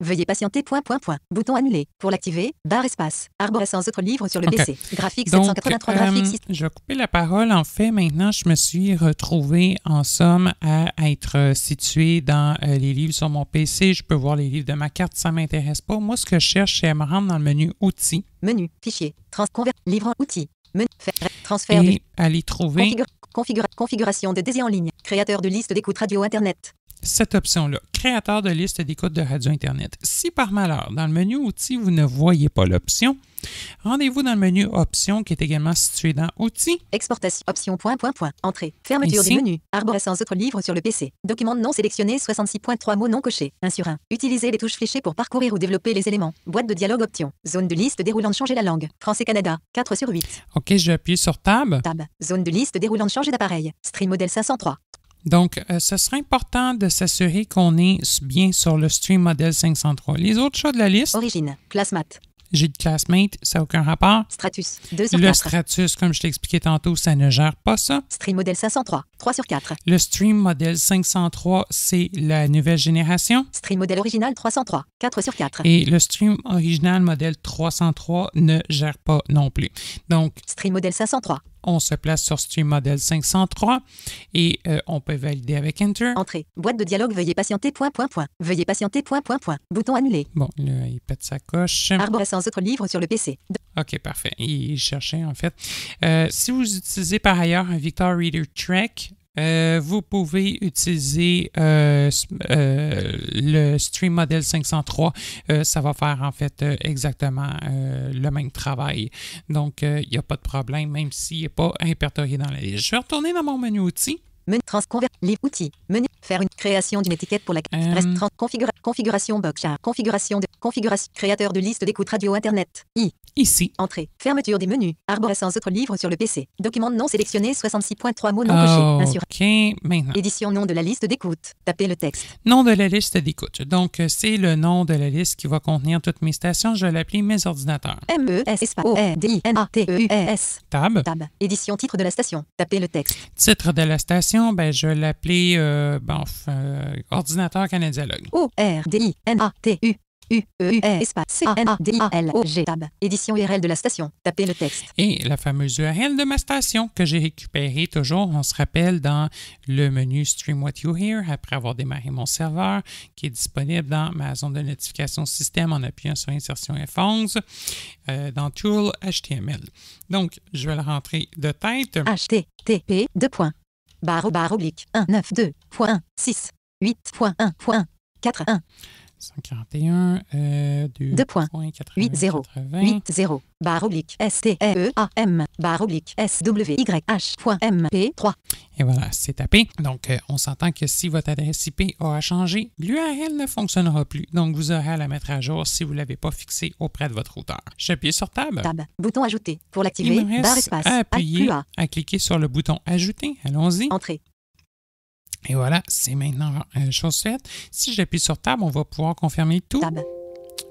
Veuillez patienter. Bouton annulé. Pour l'activer, barre espace. Arborescence. Autre livre sur le PC. Graphique 783 graphique. Je vais couper la parole. En fait, maintenant, je me suis retrouvé en somme à être situé dans les livres sur mon PC. Je peux voir les livres de ma carte. Ça ne m'intéresse pas. Moi, ce que je cherche, c'est à me rendre dans le menu Outils. Menu. Fichier. Livre en outils. Menu, transfert et aller trouver configuration de désir en ligne, créateur de liste d'écoute radio Internet. Cette option-là, créateur de liste d'écoute de radio Internet. Si par malheur, dans le menu Outils, vous ne voyez pas l'option, rendez-vous dans le menu Options qui est également situé dans Outils. Exportation, option, entrée, fermeture ici. du menu, arborescence autres livres sur le PC, document non sélectionné 66.3 mots non cochés, 1 sur 1. Utilisez les touches fléchées pour parcourir ou développer les éléments. Boîte de dialogue option, zone de liste déroulante changer la langue, Français-Canada, 4 sur 8. OK, je vais appuyer sur Tab. Tab, zone de liste déroulante changer d'appareil, Stream modèle 503. Donc, ce serait important de s'assurer qu'on est bien sur le Stream Model 503. Les autres choix de la liste... Origine, classe mat. J'ai de Classmate, ça n'a aucun rapport. Stratus, 2 sur 4. Le Stratus, comme je t'ai expliqué tantôt, ça ne gère pas ça. Stream Model 503, 3 sur 4. Le Stream Model 503, c'est la nouvelle génération. Stream Model Original 303, 4 sur 4. Et le Stream Original Model 303 ne gère pas non plus. Donc, Stream Model 503. On se place sur Stream Model 503 et on peut valider avec Enter. Entrée. Boîte de dialogue. Veuillez patienter. Veuillez patienter. Bouton annulé. Bon, là, il pète sa coche. Arborescence autres livres sur le PC. OK, parfait. Il cherchait, en fait. Si vous utilisez par ailleurs un Victor Reader Trek, Vous pouvez utiliser le Stream Model 503. Ça va faire en fait exactement le même travail. Donc, il n'y a pas de problème, même s'il n'est pas répertorié dans la liste. Je vais retourner dans mon menu outils. Menu les outils. Menu. Faire une création d'une étiquette pour la configuration box. Configuration créateur de liste d'écoute radio internet. Ici. Entrée. Fermeture des menus. Arborescence autres livres sur le PC. Document non sélectionné 66.3 mots non cochés. OK. Maintenant. Édition nom de la liste d'écoute. Tapez le texte. Nom de la liste d'écoute. Donc, c'est le nom de la liste qui va contenir toutes mes stations. Je vais l'appeler mes ordinateurs. MES-O-D-I-N-A-T-E-S. Tab. Édition titre de la station. Tapez le texte. Titre de la station, ben, je vais l'appeler Ordinateur Canadialogue. O-R-D-I-N-A-T-U. espace C-A-N-A-D-I-A-L-O-G. Tab. Édition URL de la station. Tapez le texte. Et la fameuse URL de ma station que j'ai récupérée toujours, on se rappelle, dans le menu Stream What You Hear, après avoir démarré mon serveur, qui est disponible dans ma zone de notification système en appuyant sur Insertion F11, dans Tool HTML. Donc, je vais le rentrer de tête. HTTP 192.192.168.1.41 141, 2.80 barre oblique STEEAM barre oblique SWYH.MP3. Et voilà, c'est tapé. Donc, on s'entend que si votre adresse IP a changé, l'URL ne fonctionnera plus. Donc, vous aurez à la mettre à jour si vous ne l'avez pas fixé auprès de votre routeur. J'appuie sur Tab. Tab. Bouton ajouter. Pour l'activer, barre espace. À appuyer, à cliquer sur le bouton Ajouter. Allons-y. Entrée. Et voilà, c'est maintenant chose faite. Si j'appuie sur Tab, on va pouvoir confirmer tout. Tab.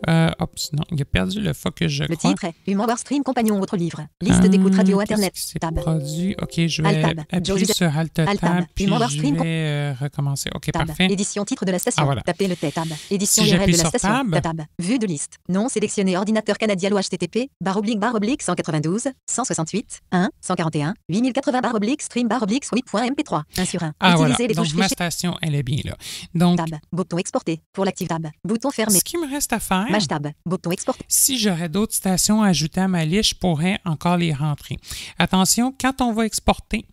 Non, il a perdu le focus, je crois. Le titre est Humor Stream Compagnon, votre livre. Liste d'écoute radio internet. Tab. Produit. OK, je vais appuyer sur Alt Tab, puis je vais recommencer. OK, tab. Parfait. Édition titre de la station. Voilà. Tapez le Tab. Édition si URL de la station. Tab. Vue de liste. Nom sélectionné ordinateur canadialo HTTP, // 192, 168, 1, 141, 8080 / stream /oui.mp3. 1 sur 1. Voilà. Donc, ma station, elle est bien là. Donc, Tab. Bouton exporter. Pour l'active Tab. Bouton fermé. Ce qui me reste à faire, Tab. Bouton exporter. Si j'aurais d'autres stations à ajouter à ma liste, je pourrais encore les rentrer. Attention, quand on va exporter,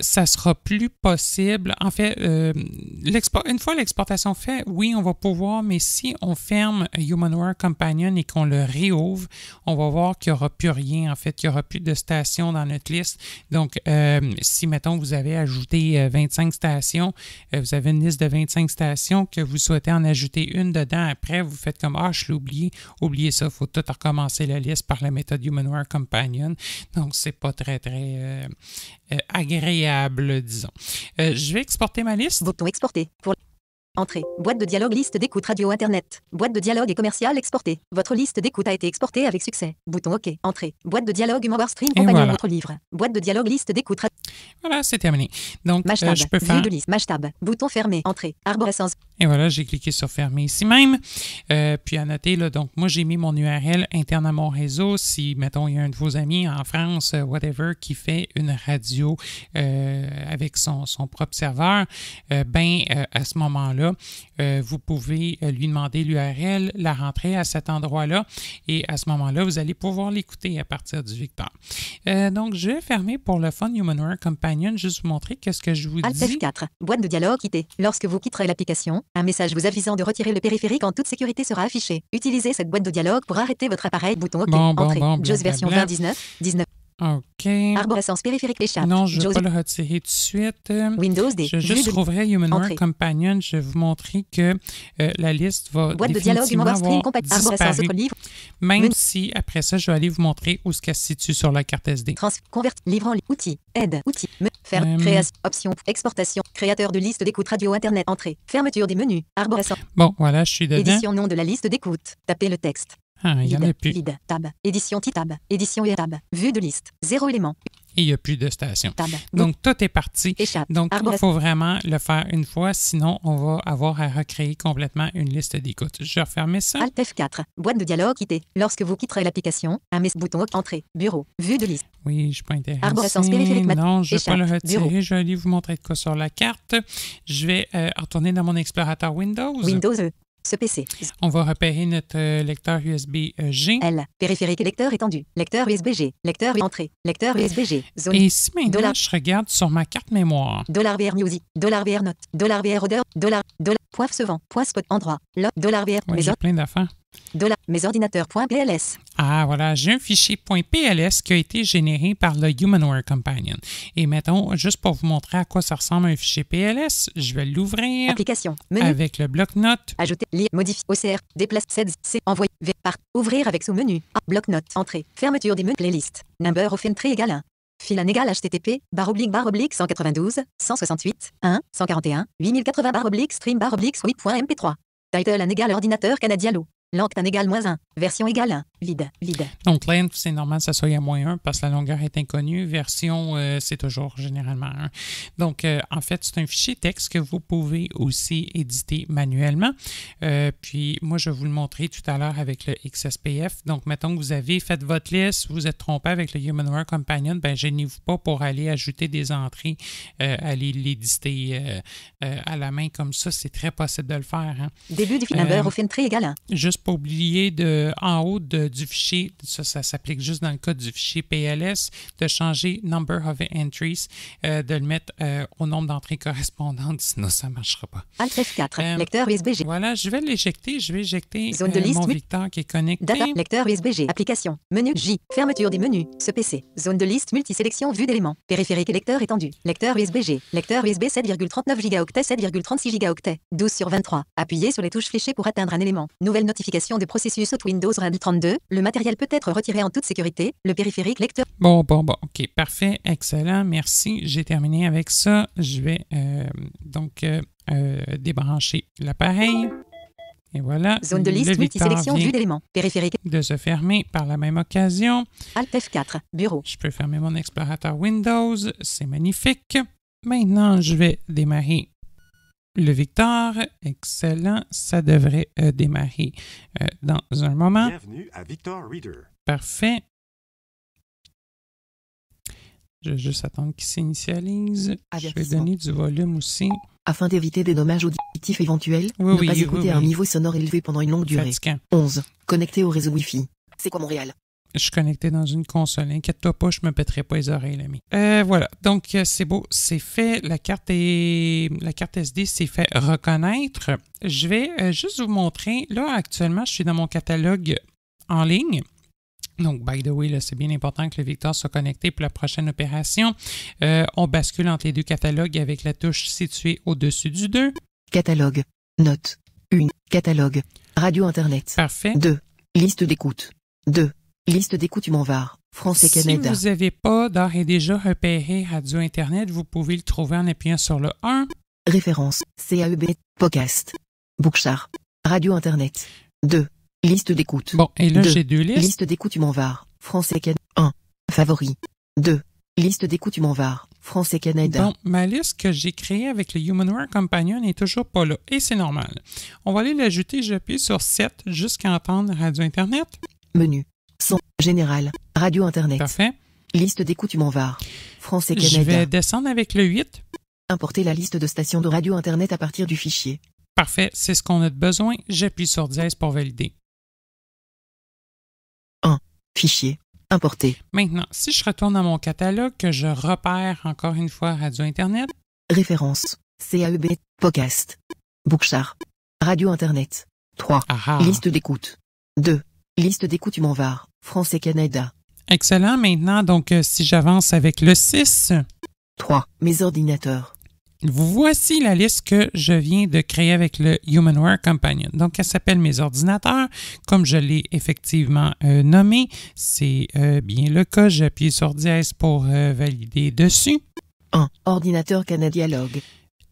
ça sera plus possible. En fait, une fois l'exportation faite, oui, on va pouvoir, mais si on ferme HumanWare Companion et qu'on le réouvre, on va voir qu'il n'y aura plus rien, en fait, qu'il n'y aura plus de stations dans notre liste. Donc, si, mettons, vous avez ajouté 25 stations, vous avez une liste de 25 stations, que vous souhaitez en ajouter une dedans, après, vous faites comme « Ah, je l'ai oublié », oubliez ça, il faut tout recommencer la liste par la méthode HumanWare Companion. Donc, c'est pas très, très agréable, disons. Je vais exporter ma liste. Bouton exporter. Pour entrée. Boîte de dialogue liste d'écoute radio internet. Boîte de dialogue et commercial exportée. Votre liste d'écoute a été exportée avec succès. Bouton OK. Entrée. Boîte de dialogue Humor Stream Compagnon, voilà. Votre livre. Boîte de dialogue liste d'écoute. Voilà, c'est terminé. Donc, je peux faire... Vue de liste. Tab. Bouton fermé. Entrée. Arborescence. Et voilà, j'ai cliqué sur fermer ici même. Puis à noter, là, donc moi, j'ai mis mon URL interne à mon réseau. Si, mettons, il y a un de vos amis en France, whatever, qui fait une radio avec son propre serveur, à ce moment-là, vous pouvez lui demander l'URL, la rentrer à cet endroit-là, et à ce moment-là, vous allez pouvoir l'écouter à partir du Victor. Donc, je vais fermer pour le fun HumanWare Companion, juste vous montrer qu'est-ce que je vous dis. Alt F4, boîte de dialogue quittée. Lorsque vous quitterez l'application, un message vous avisant de retirer le périphérique en toute sécurité sera affiché. Utilisez cette boîte de dialogue pour arrêter votre appareil. Bouton OK. Entrée. JAWS version 2019. OK. Arborescence périphérique échappe. Non, je ne vais pas le retirer tout de suite. Windows D. Je juste rouvrir HumanWare Companion. Je vais vous montrer que la liste va boîte de dialogue avoir disparu. Livre. Même si, après ça, je vais aller vous montrer où se situe sur la carte SD. Convertir. Livre en ligne. Outils. Aide. Outils. Faire. Création. Option. Exportation. Créateur de liste d'écoute radio internet. Entrée. Fermeture des menus. Arborescence. Bon, voilà, je suis dedans. Édition nom de la liste d'écoute. Tapez le texte. Ah, il n'y en a plus. Vide, tab, édition tab, édition tab, vue de liste, 0 élément. Et il n'y a plus de station. Tab. Donc, tout est parti. Échappe. Donc, il faut vraiment le faire une fois, sinon, on va avoir à recréer complètement une liste d'écoute. Je vais refermer ça. Alt F4, boîte de dialogue quittée. Lorsque vous quitterez l'application, un bouton entrée, bureau, vue de liste. Oui, je ne suis pas intéressé. Arborescence périphérique. Non, je ne vais pas le retirer. Bureau. Je vais aller vous montrer de quoi sur la carte. Je vais retourner dans mon explorateur Windows. Windows E. Ce PC. On va repérer notre lecteur USB-G. L. Périphérique lecteur étendu. Lecteur USB-G. Lecteur entrée. Lecteur USB-G. Zone. Et ici, maintenant, je regarde sur ma carte mémoire. $VR Music. $VR Note. $VR Odeur. Poivre se vend. Poivre spot endroit. $VR. Ouais, j'ai plein d'affaires. Mes ordinateurs.pls. Ah, voilà, j'ai un fichier .pls qui a été généré par le Humanware Companion. Et mettons, juste pour vous montrer à quoi ça ressemble un fichier PLS, je vais l'ouvrir. Application. Menu. Avec le bloc-notes. Ajouter, lire, modifier, OCR, déplace, C, envoyer, part, ouvrir avec sous-menu. Bloc-notes, entrée, fermeture des menus, playlist. Number of entry égale 1. Filan égale http, //192, 168, 1, 141, 8080 /stream /sweep.mp3. Title an égale ordinateur Canadialo. Length égale -1. Version égale 1. Vide. Donc, length, c'est normal que ça soit à -1 parce que la longueur est inconnue. Version, c'est toujours généralement 1. Donc, en fait, c'est un fichier texte que vous pouvez aussi éditer manuellement. Puis, moi, je vais vous le montrer tout à l'heure avec le XSPF. Donc, mettons que vous avez fait votre liste, vous êtes trompé avec le Humanware Companion, ben gênez-vous pas pour aller ajouter des entrées, aller l'éditer à la main comme ça. C'est très possible de le faire. Hein. Début du number of entry égale 1. Juste pas oublier en haut du fichier, ça s'applique juste dans le cas du fichier PLS, de changer Number of Entries, de le mettre au nombre d'entrées correspondantes, sinon ça ne marchera pas. Alt F4, lecteur USB-G. Voilà, je vais l'éjecter. Je vais éjecter Zone de liste, mon Victor qui est connecté. Data, lecteur USB-G, application, menu J, fermeture des menus, ce PC, zone de liste multisélection vue d'éléments, périphérique et lecteur étendu, lecteur USB-G, lecteur USB 7,39 gigaoctets, 7,36 gigaoctets, 12/23. Appuyez sur les touches fléchées pour atteindre un élément. Nouvelle notification de processus hot Windows RAID 32. Le matériel peut être retiré en toute sécurité. Le périphérique lecteur. Bon. OK, parfait, excellent, merci. J'ai terminé avec ça. Je vais débrancher l'appareil. Et voilà. Zone de liste multisélection vue d'éléments. Périphérique. De se fermer par la même occasion. Alt F4. Bureau. Je peux fermer mon explorateur Windows. C'est magnifique. Maintenant, je vais démarrer le Victor. Excellent. Ça devrait démarrer dans un moment. Bienvenue à Victor Reader. Parfait. Je vais juste attendre qu'il s'initialise. Je vais donner du volume aussi. Afin d'éviter des dommages auditifs éventuels, ne pas écouter à un niveau sonore élevé pendant une longue durée. Fatigant. 11. Connecté au réseau Wi-Fi. C'est quoi Montréal? Je suis connecté dans une console. Inquiète-toi pas, je me pèterai pas les oreilles, l'ami. Voilà. Donc, c'est beau. C'est fait. La carte SD s'est fait reconnaître. Je vais juste vous montrer. Là, actuellement, je suis dans mon catalogue en ligne. Donc, by the way, là, c'est bien important que le Victor soit connecté pour la prochaine opération. On bascule entre les deux catalogues avec la touche située au-dessus du 2. Catalogue. Note. 1. Catalogue. Radio Internet. Parfait. 2. Liste d'écoute. 2. Liste d'écoute Humanware. France et Canada. Si vous n'avez pas d'ores et déjà repéré Radio Internet, vous pouvez le trouver en appuyant sur le 1. Référence. CAEB. Podcast. Bookshare. Radio Internet. 2. Liste d'écoute. Bon, et là, j'ai deux listes. Liste d'écoute Humanware. France et Canada. 1. Favoris. 2. Liste d'écoute Humanware. France et Canada. Bon, ma liste que j'ai créée avec le Humanware Companion n'est toujours pas là. Et c'est normal. On va aller l'ajouter. J'appuie sur 7 jusqu'à entendre Radio Internet. Menu. Son. Général. Radio Internet. Parfait. Liste d'écoute Humanware. France et Canada. Je vais descendre avec le 8. Importer la liste de stations de radio Internet à partir du fichier. Parfait. C'est ce qu'on a de besoin. J'appuie sur 10 pour valider. 1. Fichier. Importé. Maintenant, si je retourne dans mon catalogue, que je repère encore une fois Radio Internet. Référence. CAEB. Podcast. Bookshare. Radio Internet. 3. Aha. Liste d'écoute. 2. Liste d'écoute Humanware. France et Canada. Excellent. Maintenant, donc, si j'avance avec le 6. 3. Mes ordinateurs. Voici la liste que je viens de créer avec le Humanware Companion. Donc, elle s'appelle Mes ordinateurs. Comme je l'ai effectivement nommé, c'est bien le cas. J'appuie sur 10 pour valider dessus. 1. Ordinateur Canadialogue.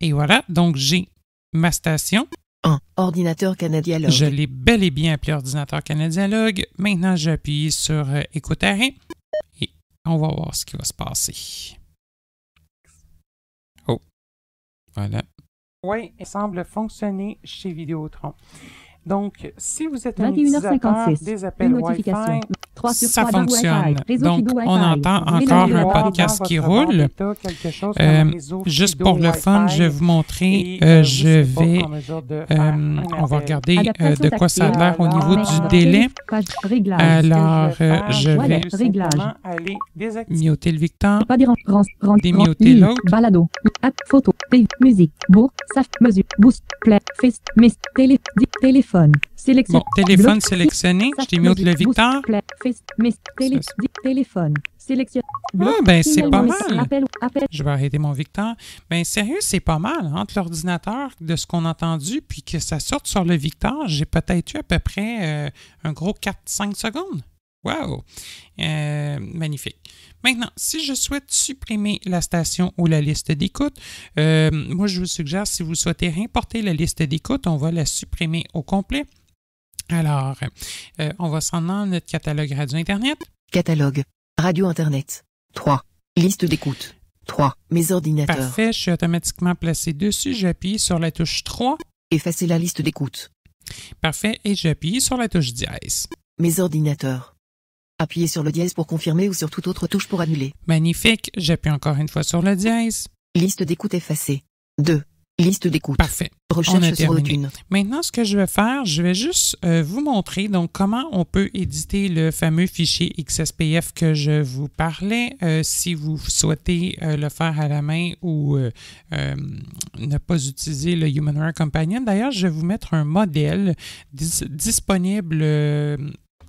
Et voilà, donc j'ai ma station. 1. Ordinateur Canadialogue. Je l'ai bel et bien appelé ordinateur Canadialogue. Maintenant, j'appuie sur Écoute arrêt et on va voir ce qui va se passer. Oh, voilà. Oui, il semble fonctionner chez Vidéotron. Donc, si vous êtes un utilisateur des appels Wi-Fi, Ça fonctionne. Donc, on entend encore un podcast qui roule. Juste pour le fun, je vais vous montrer, on va regarder de quoi ça a l'air au niveau du délai. Alors, je vais muter le Victor, démuter l'autre. Balado, app, photo, musique, bourg, saf, mesure, boost, play, face, miss, téléphone, sélection. Bon, téléphone sélectionné, je démute le Victor. Téléphone, sélection. Ah, ben c'est pas mal. Je vais arrêter mon Victor. Ben sérieux, c'est pas mal. Entre l'ordinateur, de ce qu'on a entendu, puis que ça sorte sur le Victor, j'ai peut-être eu à peu près un gros 4-5 secondes. Wow! Magnifique. Maintenant, si je souhaite supprimer la station ou la liste d'écoute, moi je vous suggère, si vous souhaitez réimporter la liste d'écoute, on va la supprimer au complet. Alors, on va s'en dans notre catalogue radio Internet. Catalogue radio Internet. 3. Liste d'écoute. 3. Mes ordinateurs. Parfait, je suis automatiquement placé dessus. J'appuie sur la touche 3. Effacer la liste d'écoute. Parfait, et j'appuie sur la touche dièse. Mes ordinateurs. Appuyez sur le dièse pour confirmer ou sur toute autre touche pour annuler. Magnifique, j'appuie encore une fois sur le dièse. Liste d'écoute effacée. 2. Liste d'écoute. Parfait. Recherche sur aucune. Maintenant, ce que je vais faire, je vais juste vous montrer donc comment on peut éditer le fameux fichier XSPF que je vous parlais. Si vous souhaitez le faire à la main ou ne pas utiliser le HumanWare Companion. D'ailleurs, je vais vous mettre un modèle disponible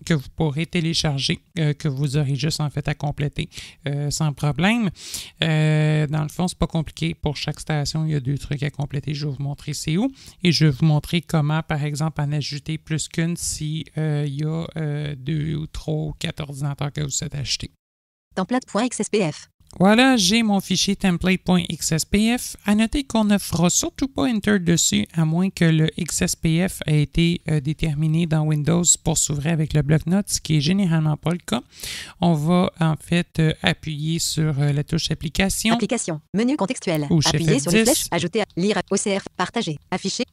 que vous pourrez télécharger, que vous aurez juste en fait à compléter sans problème. Dans le fond, c'est pas compliqué. Pour chaque station, il y a 2 trucs à compléter. Je vais vous montrer c'est où. Et je vais vous montrer comment, par exemple, en ajouter plus qu'une si il y a 2 ou 3 ou 4 ordinateurs que vous souhaitez acheter. Template.xspf. Voilà, j'ai mon fichier template.xspf. À noter qu'on ne fera surtout pas Enter dessus, à moins que le XSPF ait été déterminé dans Windows pour s'ouvrir avec le bloc-notes, ce qui est généralement pas le cas. On va en fait appuyer sur la touche Application. Application, menu contextuel. Ou chef Appuyer F10. sur les flèches, ajouter, lire, OCR, partager, afficher,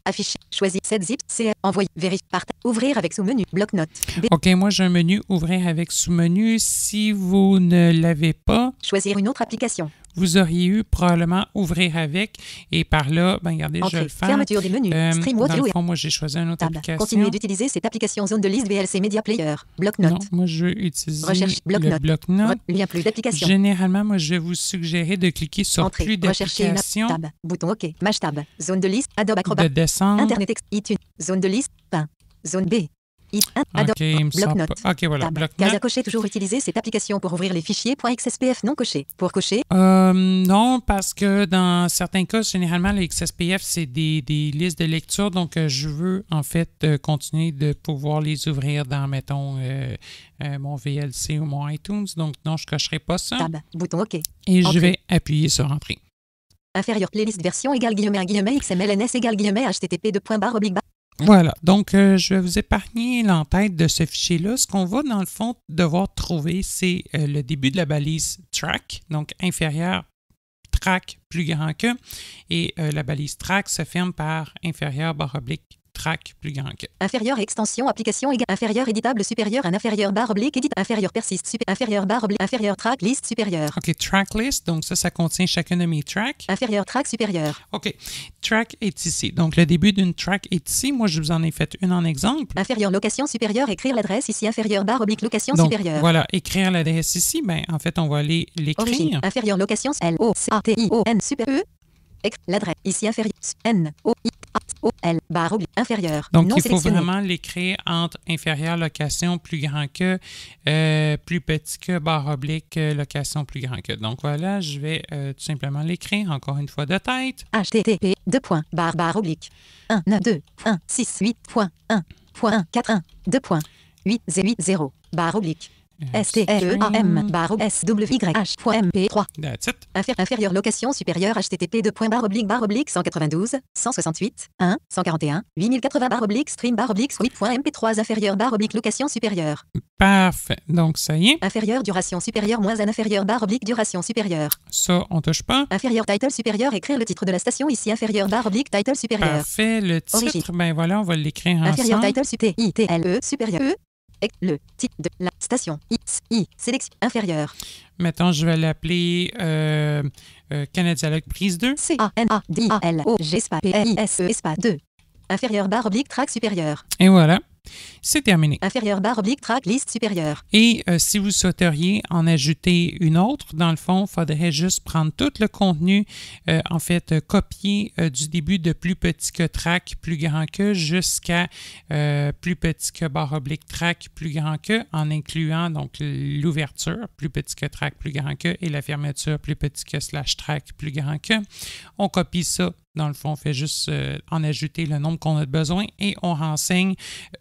choisir, set zip, CR, envoyer, vérifier, partager, ouvrir avec sous-menu, bloc-notes. OK, moi j'ai un menu ouvrir avec sous-menu. Si vous ne l'avez pas, choisir une autre application. Vous auriez eu probablement ouvrir avec et par là, ben regardez, je vais le faire. Fermeture des menus. Stream dans Waterloo. le fond, moi j'ai choisi une autre application. Continuez d'utiliser cette application zone de liste VLC Media Player. Bloc-notes. Non, moi je vais utiliser Recherche, le bloc-notes. Lien plus d'applications. Généralement, moi je vais vous suggérer de cliquer sur Entrée. plus d'applications. Tab. Bouton OK. Maj tab. Zone de liste. Adobe Acrobat. De descendre. Internet iTunes. Zone de liste. Pain. Zone B. OK, il me semble pas. OK, voilà. Case à cocher, toujours utiliser cette application pour ouvrir les fichiers .xspf non cochés. Pour cocher? Non, parce que dans certains cas, généralement, le XSPF, c'est des listes de lecture. Donc, je veux, en fait, continuer de pouvoir les ouvrir dans, mettons, mon VLC ou mon iTunes. Donc, non, je ne cocherai pas ça. Tab. Bouton OK. Et je vais appuyer sur Entrée. Inférieur playlist version égale -- XMLNS égale -- http://. Voilà, donc je vais vous épargner l'entête de ce fichier-là. Ce qu'on va, dans le fond, devoir trouver, c'est le début de la balise track, donc inférieur track plus grand que, et la balise track se ferme par inférieur / track plus grand que. Inférieur extension application égale inférieur éditable supérieur un inférieur / edit inférieur persiste inférieur / inférieur track liste supérieur. OK, track list, donc ça contient chacun de mes tracks. Inférieur track supérieur. OK, track est ici. Donc le début d'une track est ici. Moi, je vous en ai fait une en exemple. Inférieur location supérieure, écrire l'adresse ici inférieur / location donc, supérieure. Voilà, écrire l'adresse ici, ben en fait, on va aller l'écrire. Origine, inférieur location LOCATION supérieur. L'adresse ici inférieur NOIAOL / inférieur. Donc, non il faut sélectionné. vraiment l'écrire entre inférieur location plus grand que, plus petit que, / location plus grand que. Donc, voilà, je vais tout simplement l'écrire encore une fois de tête. http //1.2.168.1.141.2.880 STEAM/SWYH.MP3. That's it. Inférieur location supérieure http / 192 168 1 141 8080 / stream / sweep.mp3 inférieur / location supérieure. Parfait. Donc, ça y est. Inférieur duration supérieure moins un inférieur / duration supérieure. Ça, on touche pas. Inférieur title supérieur écrire le titre de la station ici inférieur / title supérieur. Parfait. Le titre, Origine. ben voilà, on va l'écrire ensemble. Inférieur title title supérieur Le titre de la station. I. Sélection inférieure. Mettons, je vais l'appeler Canadialogue prise 2. CANADIALOG espace PISE espace 2. Inférieur barre oblique track supérieur. Et voilà. C'est terminé. Inférieur barre oblique track liste supérieure. Et si vous souhaiteriez en ajouter une autre, dans le fond, il faudrait juste prendre tout le contenu, en fait, copier du début de plus petit que track, plus grand que, jusqu'à plus petit que barre oblique track, plus grand que, en incluant donc l'ouverture, plus petit que track, plus grand que, et la fermeture, plus petit que slash track, plus grand que. On copie ça. Dans le fond, on fait juste en ajouter le nombre qu'on a besoin et on renseigne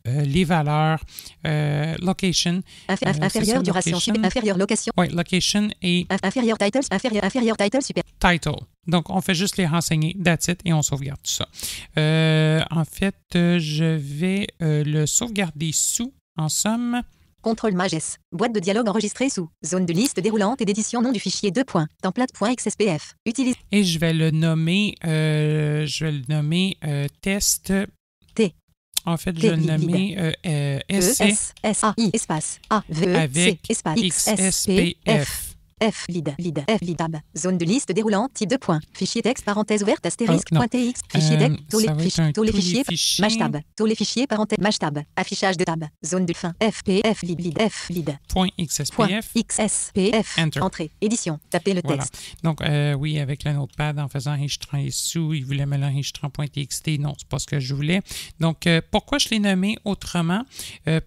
les valeurs location. Inférieur duration, inférieur location. Oui, location et inférieur title, inférieur title super. Title. Donc, on fait juste les renseigner, that's it, et on sauvegarde tout ça. En fait, je vais le sauvegarder sous, en somme. Contrôle Mages. Boîte de dialogue enregistrée sous. Zone de liste déroulante et d'édition nom du fichier 2. Template.xspf. Utilise. Et je vais le nommer, test. T. En fait, je vais le nommer SAI espace A V avec espace XSPF. F lead tab. Zone de liste déroulante type 2. Fichier texte parenthèse ouverte astérisque.tx. Fichier deck. Tous les fichiers. Maj tab. Tous les fichiers parenthèse maj tab. Affichage de tab. Zone de fin. FPF lead. .xspf. Enter. Entrée. Édition. Tapez le texte. Donc, oui, avec le notepad, en faisant enregistrant et sous, il voulait me l'enregistrant.txt. Non, c'est pas ce que je voulais. Donc, pourquoi je l'ai nommé autrement?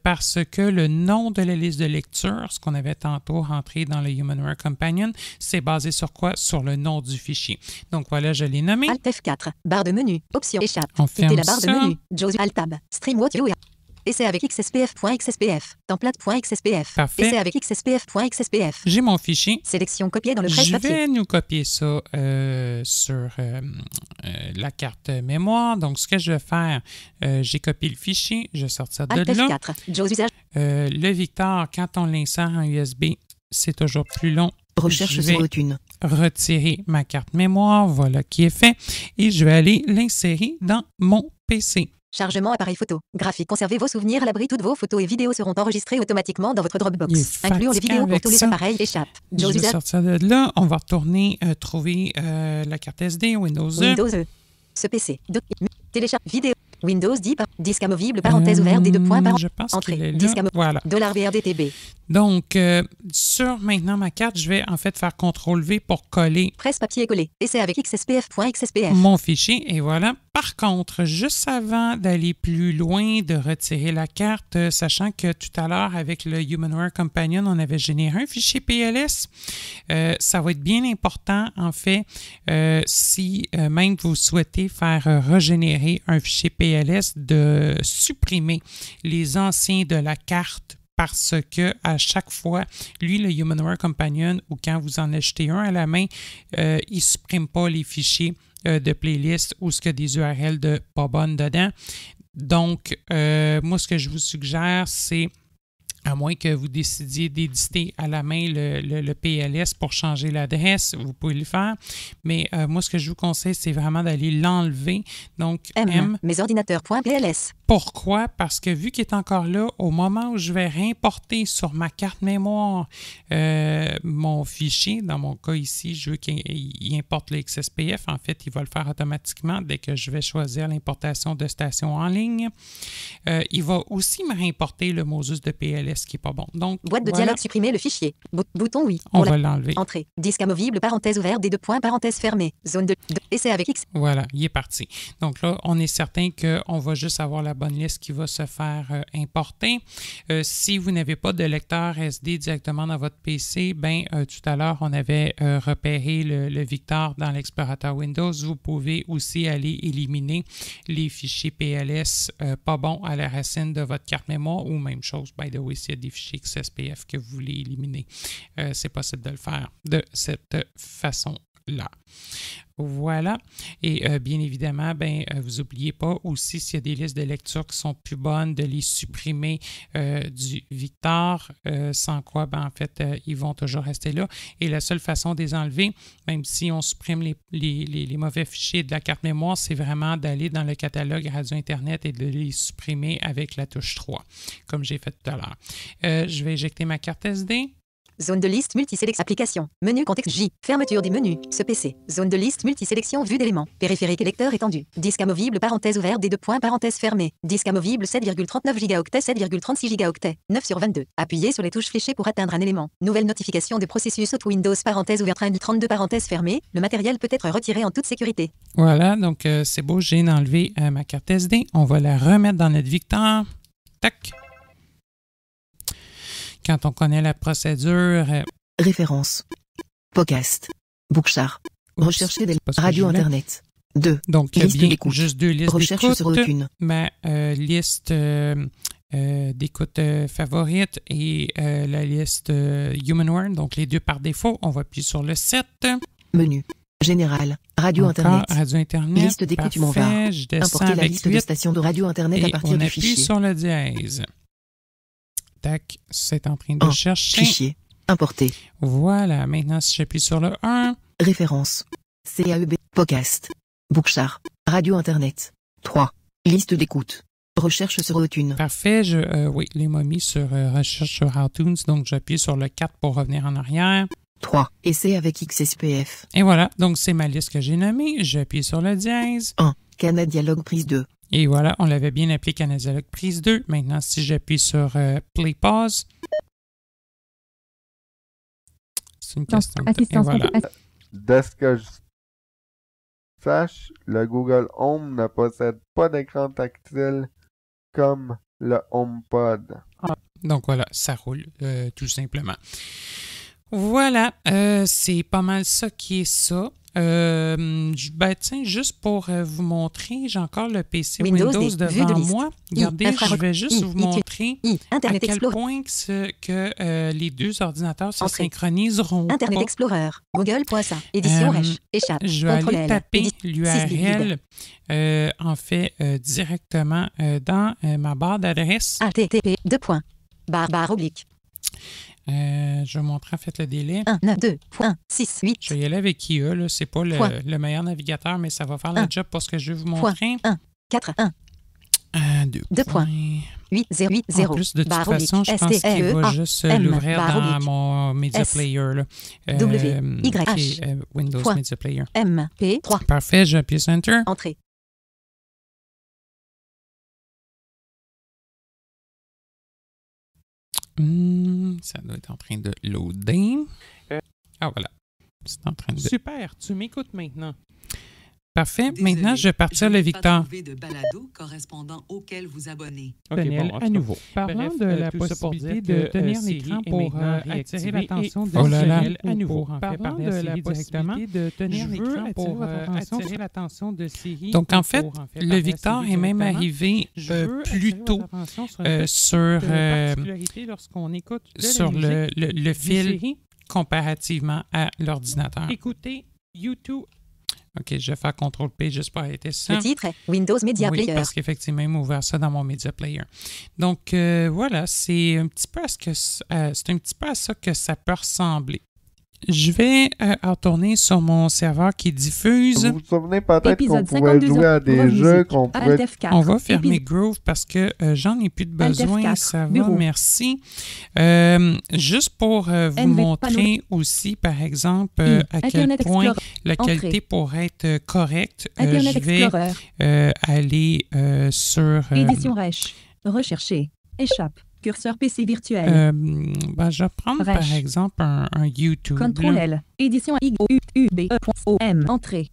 Parce que le nom de la liste de lecture, ce qu'on avait tantôt rentré dans le HumanWare Companion, c'est basé sur quoi? Sur le nom du fichier. Donc voilà, je l'ai nommé. Alt F4, barre de menu, option échappe. On ferme la barre ça. de menu, JAWS Alt Tab, Stream What You Essai avec XSPF.xspf, template.xspf. Parfait. Essai avec XSPF.xspf. J'ai mon fichier. Sélection copiée dans le presse Je papier. vais nous copier ça sur la carte mémoire. Donc, ce que je vais faire, j'ai copié le fichier, je sors ça de Alt là. F4, JAWS usage. Le Victor, quand on l'insère en USB, c'est toujours plus long. Recherche Je sur vais Routune. retirer ma carte mémoire, voilà qui est fait, et je vais aller l'insérer dans mon PC. Chargement appareil photo. Graphique. Conservez vos souvenirs à l'abri. Toutes vos photos et vidéos seront enregistrées automatiquement dans votre Dropbox. Incluant les vidéos pour tous les appareils échappe. Je vais sortir de là. On va retourner trouver la carte SD, Windows E. Windows E. Ce PC. Télécharge vidéo. Windows 10. Disque amovible. Parenthèse ouverte. Des 2 points par. Je pense Entrée. qu'il est là. Disque amovible. Voilà. $BRDTB. Donc, sur maintenant ma carte, je vais en fait faire CTRL-V pour coller Presse papier collé. Essai avec XSPF.xspf. mon fichier. Et voilà. Par contre, juste avant d'aller plus loin, de retirer la carte, sachant que tout à l'heure, avec le HumanWare Companion, on avait généré un fichier PLS, ça va être bien important, en fait, si même vous souhaitez faire régénérer un fichier PLS, de supprimer les anciens de la carte, parce que à chaque fois, lui, le HumanWare Companion, ou quand vous en achetez un à la main, il ne supprime pas les fichiers de playlist ou ce qu'il y a des URL de pas bonnes dedans. Donc, moi, ce que je vous suggère, c'est, à moins que vous décidiez d'éditer à la main le PLS pour changer l'adresse, vous pouvez le faire. Mais moi, ce que je vous conseille, c'est vraiment d'aller l'enlever. Donc, mes ordinateurs.pls. Pourquoi? Parce que vu qu'il est encore là, au moment où je vais réimporter sur ma carte mémoire mon fichier, dans mon cas ici, je veux qu'il importe le XSPF. En fait, il va le faire automatiquement dès que je vais choisir l'importation de station en ligne. Il va aussi me réimporter le Moses de PLS qui n'est pas bon. Donc, boîte de dialogue, supprimer le fichier. Bouton oui. On va l'enlever. Entrée. Disque amovible, parenthèse ouverte, des 2 points, parenthèse fermée. Zone de essai avec X. Voilà, il est parti. Donc là, on est certain qu'on va juste avoir la bonne liste qui va se faire importer. Si vous n'avez pas de lecteur SD directement dans votre PC, tout à l'heure, on avait repéré le Victor dans l'explorateur Windows. Vous pouvez aussi aller éliminer les fichiers PLS pas bons à la racine de votre carte mémoire, ou même chose, by the way, s'il y a des fichiers XSPF que vous voulez éliminer, c'est possible de le faire de cette façon là. Voilà. Et bien évidemment, vous n'oubliez pas aussi s'il y a des listes de lecture qui sont plus bonnes, de les supprimer du Victor, sans quoi, en fait, ils vont toujours rester là. Et la seule façon de les enlever, même si on supprime les mauvais fichiers de la carte mémoire, c'est vraiment d'aller dans le catalogue Radio Internet et de les supprimer avec la touche 3, comme j'ai fait tout à l'heure. Je vais éjecter ma carte SD. Zone de liste multisélection. Application. Menu contexte J. Fermeture des menus. Ce PC. Zone de liste multisélection vue d'éléments. Périphérique et lecteur étendu. Disque amovible parenthèse ouverte des 2 points parenthèse fermée. Disque amovible 7,39 gigaoctets 7,36 gigaoctets. 9 sur 22. Appuyez sur les touches fléchées pour atteindre un élément. Nouvelle notification de processus out Windows parenthèse ouverte 32 parenthèse fermée. Le matériel peut être retiré en toute sécurité. Voilà, donc c'est beau, j'ai enlevé ma carte SD. On va la remettre dans notre Victor. Tac. Quand on connaît la procédure... Référence. Podcast. Bookchart. Rechercher des radio Internet. 2. Donc, liste bien d'écoute. Juste 2 listes Recherche d'écoute. sur aucune. Ma liste d'écoute favorite et la liste HumanWare. Donc, les deux par défaut. On va appuyer sur le 7. Menu. Général. Radio Encore, Internet. Radio Internet. Liste d'écoute tu m'en vas. Je descends Importer la avec liste 8, de stations de radio Internet à partir du fichier. On appuie sur le dièse. Tac, c'est en train de chercher. Fichier. Importer. Voilà, maintenant si j'appuie sur le 1. Référence. CAEB. Podcast. Bookchart. Radio Internet. 3. Liste d'écoute. Recherche sur iTunes. Parfait, oui, les m'a mis sur recherche sur iTunes, donc j'appuie sur le 4 pour revenir en arrière. 3. Essai avec XSPF. Et voilà, donc c'est ma liste que j'ai nommée. J'appuie sur le dièse. 1. Canadialogue prise 2. Et voilà, on l'avait bien appelé Canadialogue prise 2. Maintenant, si j'appuie sur Play Pause, c'est une question. Et voilà. De ce que je sache, le Google Home ne possède pas d'écran tactile comme le HomePod. Donc voilà, ça roule tout simplement. Voilà, c'est pas mal ça qui est ça. Tiens, juste pour vous montrer, j'ai encore le PC Windows devant moi. Regardez, je vais juste vous montrer à quel point que les deux ordinateurs se synchroniseront. Internet Explorer, Google.sa, édition Reich, échappe. Je vais aller taper l'URL en fait directement dans ma barre d'adresse. http barre oblique. Je vais montrer en fait le délai. 192.6.8. Je vais y aller avec IA, là. C'est pas le meilleur navigateur, mais ça va faire le job pour ce que je vais vous montrer. 1.4.1. 2.8.0.8.0. En plus, de toute façon, je pense qu'il va juste l'ouvrir dans mon Media Player. Là, Windows Media Player. MP3. Parfait, j'appuie sur Enter. Entrée. Ça doit être en train de loader. Ah, voilà. C'est en train de... Super, tu m'écoutes maintenant. Parfait. Désolé, maintenant, je vais partir le Victor. De balado correspondant auquel vous abonnez. Daniel, à nouveau. Parlant de la possibilité de tenir l'écran pour attirer l'attention de Daniel à nouveau. Parlant de la possibilité de tenir l'écran pour attirer l'attention de Siri. Donc, en fait, le Victor est même arrivé plus tôt sur le fil comparativement à l'ordinateur. Écoutez YouTube. OK, je vais faire CTRL-P juste pour arrêter ça. Le titre est Windows Media Player. Oui, parce qu'effectivement, il m'a ouvert ça dans mon Media Player. Donc, voilà, c'est un petit peu à ça que ça peut ressembler. Je vais retourner sur mon serveur qui diffuse. Vous vous souvenez peut-être qu'on pouvait jouer à des jeux qu'on pouvait... On va fermer Groove parce que j'en ai plus de besoin. Ça va, merci. Juste pour vous montrer aussi, par exemple, à quel point la qualité pourrait être correcte, je vais aller sur... Édition Reich. Rechercher. Échappe. Curseur PC virtuel. Je vais prendre par exemple un YouTube. CTRL-L. Édition IGOUBE.OM. Entrée.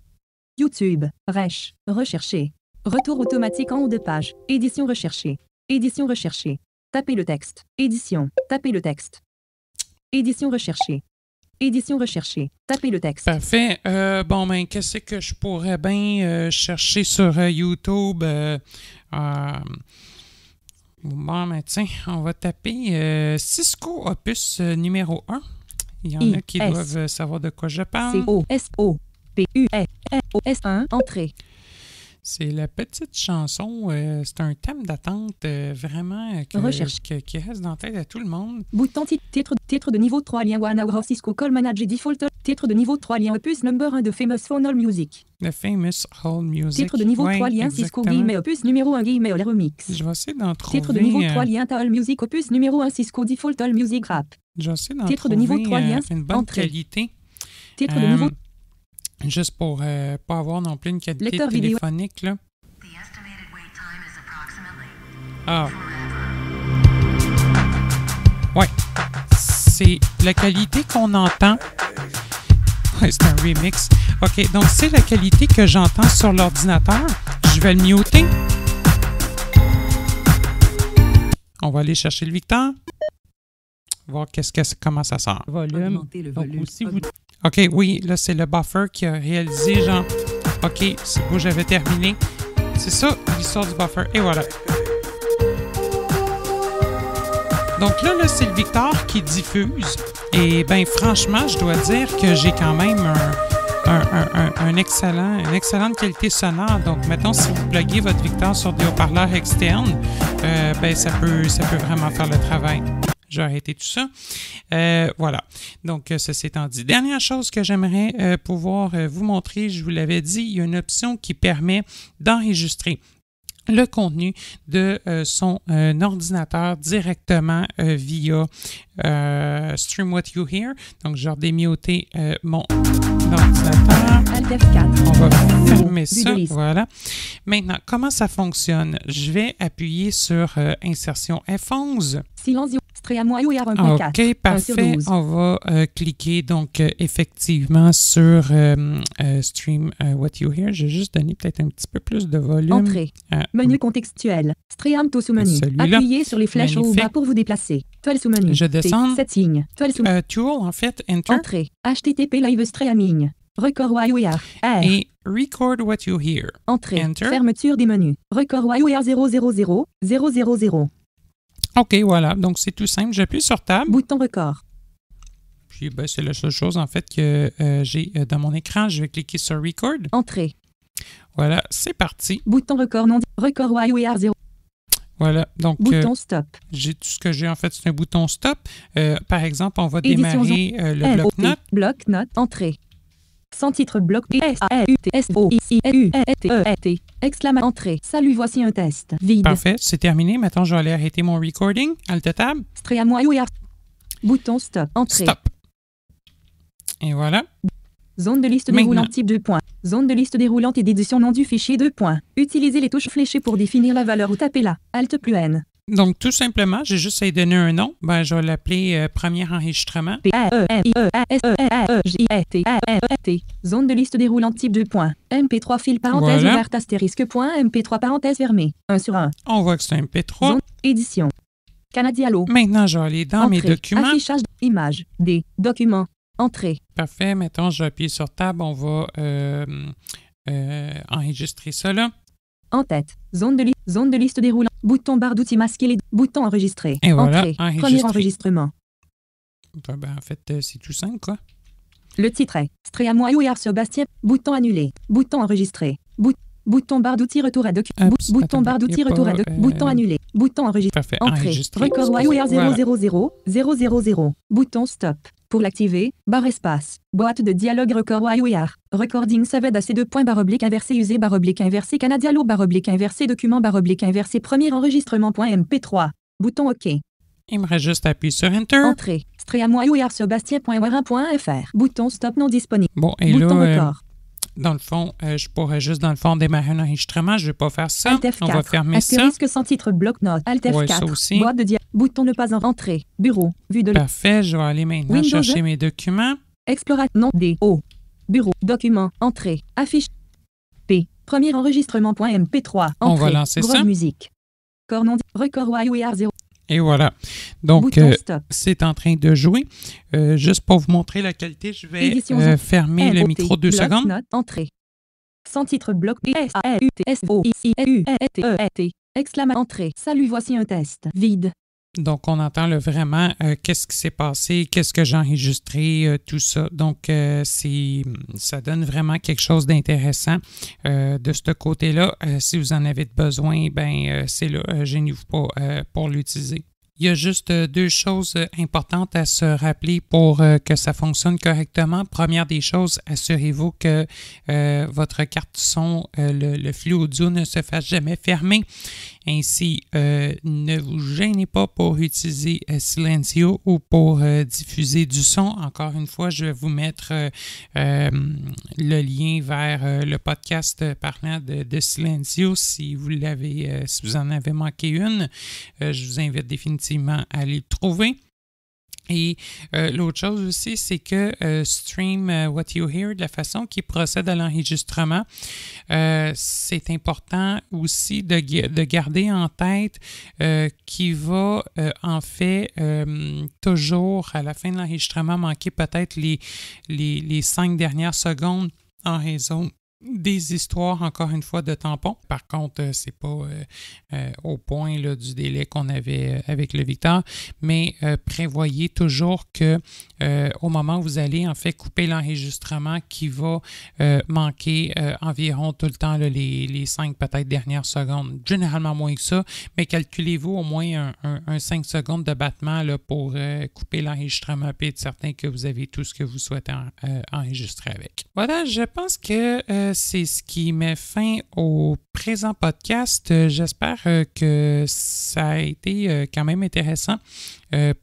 YouTube. Reich. Rechercher. Retour automatique en haut de page. Édition recherchée. Édition recherchée. Tapez le texte. Édition. Tapez le texte. Édition recherchée. Édition recherchée. Tapez le texte. Parfait. Qu'est-ce que je pourrais bien chercher sur YouTube? Bon, tiens, on va taper Cisco Opus numéro 1. Il y en a qui doivent savoir de quoi je parle. C-O-S-O-P-U-S-O-S-1, entrée. C'est la petite chanson, c'est un thème d'attente vraiment qui reste dans la tête à tout le monde. Bouton titre de niveau 3, lien One Hour of Cisco Call Manager Default. Titre de niveau 3, lien opus number 1 de Famous Phone All Music. The Famous All Music. Titre de niveau 3, lien Cisco Guillemets opus numéro 1 Guillemets All Remix. Je vais essayer d'en trouver. Titre de niveau 3, lien All Music opus numéro 1 Cisco Default All Music Rap. Je vais essayer d'en titre trouver de niveau 3, lien une bonne qualité. Titre de niveau... Juste pour pas avoir non plus une qualité téléphonique, là. Ah. Ouais. C'est la qualité qu'on entend. Ouais, c'est un remix. OK, donc c'est la qualité que j'entends sur l'ordinateur. Je vais le muter. On va aller chercher le Victor. Voir comment ça sort. Volume. OK, oui, là, c'est le buffer qui a réalisé, genre... OK, c'est beau, j'avais terminé. C'est ça, l'histoire du buffer. Et voilà. Donc là, c'est le Victor qui diffuse. Et bien, franchement, je dois dire que j'ai quand même une excellente qualité sonore. Donc, mettons, si vous pluguez votre Victor sur des haut-parleurs externes, ben, ça peut vraiment faire le travail. J'ai arrêté tout ça. Voilà. Donc, ceci étant dit. Dernière chose que j'aimerais pouvoir vous montrer, je vous l'avais dit, il y a une option qui permet d'enregistrer le contenu de son ordinateur directement via Stream What You Hear. Donc, je vais redémioter mon ordinateur. Alt F4. On va fermer ça. Voilà. Maintenant, comment ça fonctionne? Je vais appuyer sur Insertion F11. Silence. Stream What You Hear 1.4. OK, parfait. On va cliquer donc effectivement sur Stream What You Hear. Je vais juste donner peut-être un petit peu plus de volume. Entrée. Menu contextuel. Stream to sous-menu. Appuyez sur les flèches au bas pour vous déplacer. Toile sous-menu. Je descends. Setting. Toile sous-menu. Tool, en fait. Enter. Entrée. HTTP Live Streaming. Record What You Hear. R. Et Record What You Hear. Entrée. Enter. Fermeture des menus. Record What You Hear 000 OK, voilà. Donc, c'est tout simple. J'appuie sur Tab. Bouton record. Puis, ben, c'est la seule chose, en fait, que j'ai dans mon écran. Je vais cliquer sur Record. Entrée. Voilà, c'est parti. Bouton record non. Record What You Hear 0. Voilà, donc bouton stop. J'ai tout ce que j'ai en fait, c'est un bouton stop. Par exemple, on va démarrer le bloc-notes. Bloc-notes, entrée. Sans titre bloc S-A-U-T-S-O-I-C-U-E-T. Exclamation entrée. Salut, voici un test. Vide. Parfait, c'est terminé. Maintenant, je vais aller arrêter mon recording. Alt tab. Stream What You Hear. Bouton stop. Entrée. Stop. Et voilà. Zone de liste déroulante type 2 points. Zone de liste déroulante et d'édition nom du fichier 2 points. Utilisez les touches fléchées pour définir la valeur ou tapez-la. Alt plus N. Donc, tout simplement, j'ai juste à lui donner un nom. Ben, je vais l'appeler premier enregistrement. P-A-E-M-I-E-S-E-S-E-T. Zone de liste déroulante type 2 points. MP3 fil parenthèse ouverte astérisque point MP3 parenthèse fermée. 1 sur 1. On voit que c'est un MP3. Zone édition. Canadialo. Maintenant, je vais aller dans mes documents. Affichage, images, des documents. Entrée. Parfait. Maintenant, je vais appuyer sur Tab. On va enregistrer ça là. En tête. Zone de liste déroulant. Bouton barre d'outils masqué. Les boutons enregistrés. Et voilà. Entrée. Premier enregistrement. Ben, en fait, c'est tout simple, quoi. Le titre est Stream What You Hear Sébastien. Bouton annulé. Bouton enregistré. Bouton barre d'outils retour à document. Bouton barre d'outils retour à document. Bouton annulé. Bouton enregistré. Parfait. Entrée. Record What You Hear 000. Bouton stop. Pour l'activer, barre espace. Boîte de dialogue record What You Hear. Recording saved AC 2 barre oblique inversé usé barre oblique inversé Canadialo barre oblique inversé document barre oblique inversé premier enregistrement .mp3. Bouton OK. Il me reste juste à appuyer sur Enter. Entrée. Stream What You Hear Sébastien.warin.fr. Bouton stop non disponible. Bon, et bouton là, record. Dans le fond, je pourrais juste, dans le fond, démarrer un enregistrement. Je ne vais pas faire ça. Alt F4. On va fermer Astérisque sans titre bloc-notes. Alt F4. Ouais, ça aussi. Boîte de dialogue. Bouton ne pas en entrée. Bureau. Vue de Parfait. Je vais aller maintenant Windows chercher mes documents. Explorateur. Non. D. O. Bureau. Document. Entrée. Affiche. P. Premier enregistrement .mp3. Entrée. On va lancer ça. Musique. Corps record What You Hear 0. Et voilà. Donc, c'est en train de jouer. Juste pour vous montrer la qualité, je vais fermer le micro 2 secondes. Note, entrée. Sans titre bloc S-A-U-T-S-O-I-C-U-E-T. Exclamation entrée. Salut, voici un test. Vide. Donc, on entend là, vraiment qu'est-ce qui s'est passé, qu'est-ce que j'ai enregistré, tout ça. Donc, ça donne vraiment quelque chose d'intéressant de ce côté-là. Si vous en avez besoin, c'est là, gênez-vous pas pour l'utiliser. Il y a juste deux choses importantes à se rappeler pour que ça fonctionne correctement. Première des choses, assurez-vous que votre carte son, le flux audio ne se fasse jamais fermer. Ainsi, ne vous gênez pas pour utiliser Silenzio ou pour diffuser du son. Encore une fois, je vais vous mettre le lien vers le podcast parlant de Silenzio si vous l'avez, si vous en avez manqué une. Je vous invite définitivement à aller le trouver. Et l'autre chose aussi, c'est que Stream What You Hear, de la façon qu'il procède à l'enregistrement, c'est important aussi de garder en tête qu'il va en fait toujours, à la fin de l'enregistrement, manquer peut-être les 5 dernières secondes en raison des histoires, encore une fois, de tampons. Par contre, c'est pas au point là, du délai qu'on avait avec le Victor, mais prévoyez toujours que au moment où vous allez en fait couper l'enregistrement qui va manquer environ tout le temps là, les 5 peut-être dernières secondes, généralement moins que ça, mais calculez-vous au moins un 5 secondes de battement là, pour couper l'enregistrement et être certain que vous avez tout ce que vous souhaitez enregistrer avec. Voilà, je pense que c'est ce qui met fin au présent podcast. J'espère que ça a été quand même intéressant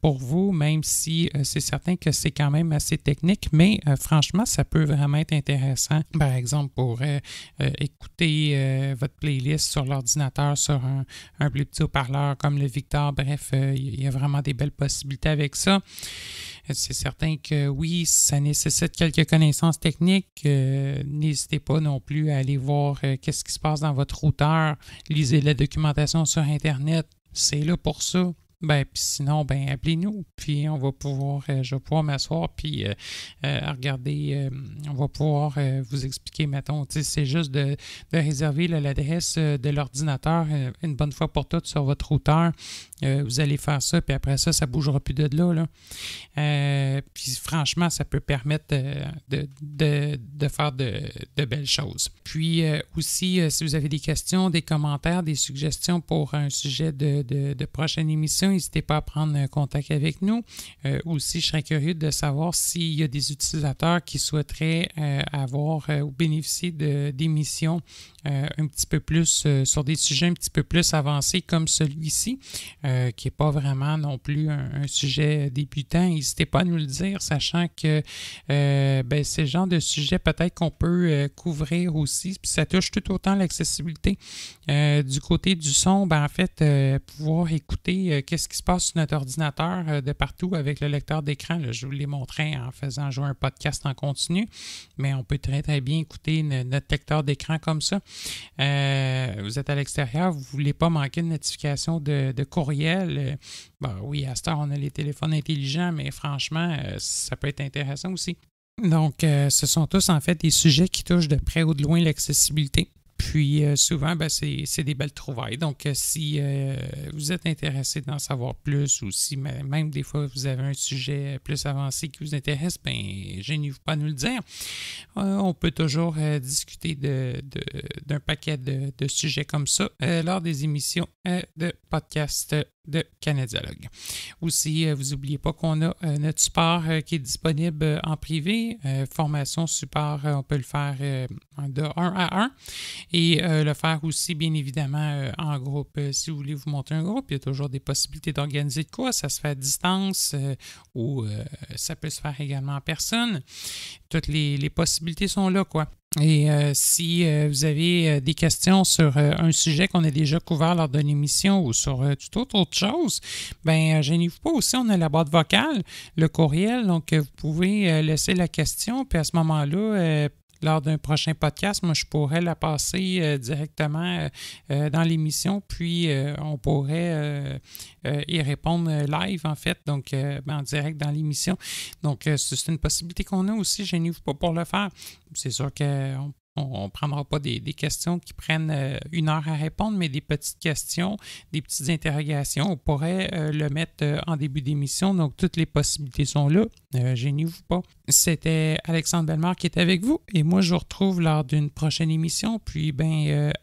pour vous, même si c'est certain que c'est quand même assez technique, mais franchement, ça peut vraiment être intéressant. Par exemple, pour écouter votre playlist sur l'ordinateur, sur un plus petit haut-parleur comme le Victor. Bref, il y a vraiment des belles possibilités avec ça. C'est certain que oui, ça nécessite quelques connaissances techniques. N'hésitez pas non plus à aller voir qu'est-ce qui se passe dans votre routeur. Lisez la documentation sur Internet. C'est là pour ça. Puis sinon, appelez-nous, puis on va pouvoir, je vais pouvoir m'asseoir, puis regarder, on va pouvoir vous expliquer, mettons, c'est juste de réserver l'adresse de l'ordinateur une bonne fois pour toutes sur votre routeur. Vous allez faire ça, puis après ça, ça ne bougera plus de là. Puis franchement, ça peut permettre de faire de belles choses. Puis aussi, si vous avez des questions, des commentaires, des suggestions pour un sujet de prochaine émission, n'hésitez pas à prendre contact avec nous. Aussi, je serais curieux de savoir s'il y a des utilisateurs qui souhaiteraient avoir ou bénéficier d'émissions un petit peu plus sur des sujets un petit peu plus avancés comme celui-ci, qui n'est pas vraiment non plus un sujet débutant. N'hésitez pas à nous le dire, sachant que c'est le genre de sujet peut-être qu'on peut couvrir aussi, puis ça touche tout autant l'accessibilité. Du côté du son, en fait, pouvoir écouter qu'est-ce qui se passe sur notre ordinateur de partout avec le lecteur d'écran. Là, je vous l'ai montré en faisant jouer un podcast en continu, mais on peut très très bien écouter notre lecteur d'écran comme ça. Vous êtes à l'extérieur, vous ne voulez pas manquer de notification de courriel. Oui, à cette heure, on a les téléphones intelligents, mais franchement, ça peut être intéressant aussi. Donc, ce sont tous en fait des sujets qui touchent de près ou de loin l'accessibilité. Puis souvent, c'est des belles trouvailles. Donc, si vous êtes intéressé d'en savoir plus ou si même des fois vous avez un sujet plus avancé qui vous intéresse, gênez-vous pas à nous le dire. On peut toujours discuter d'un paquet de sujets comme ça lors des émissions de podcast de Canadialogue. Aussi, vous n'oubliez pas qu'on a notre support qui est disponible en privé. Formation support, on peut le faire de 1 à 1 et le faire aussi, bien évidemment, en groupe. Si vous voulez vous monter un groupe, il y a toujours des possibilités d'organiser de quoi. Ça se fait à distance ou ça peut se faire également en personne. Toutes les possibilités sont là, quoi. Et si vous avez des questions sur un sujet qu'on a déjà couvert lors d'une émission ou sur toute autre chose, gênez-vous pas aussi, on a la boîte vocale, le courriel, donc vous pouvez laisser la question, puis à ce moment-là, lors d'un prochain podcast, moi, je pourrais la passer directement dans l'émission, puis on pourrait y répondre live, en fait, donc en direct dans l'émission. Donc, c'est une possibilité qu'on a aussi, gênez-vous pas pour le faire. C'est sûr qu'on On ne prendra pas des questions qui prennent 1 heure à répondre, mais des petites questions, des petites interrogations. On pourrait le mettre en début d'émission, donc toutes les possibilités sont là. Gênez-vous pas. C'était Alexandre Bellemare qui est avec vous et moi je vous retrouve lors d'une prochaine émission. Puis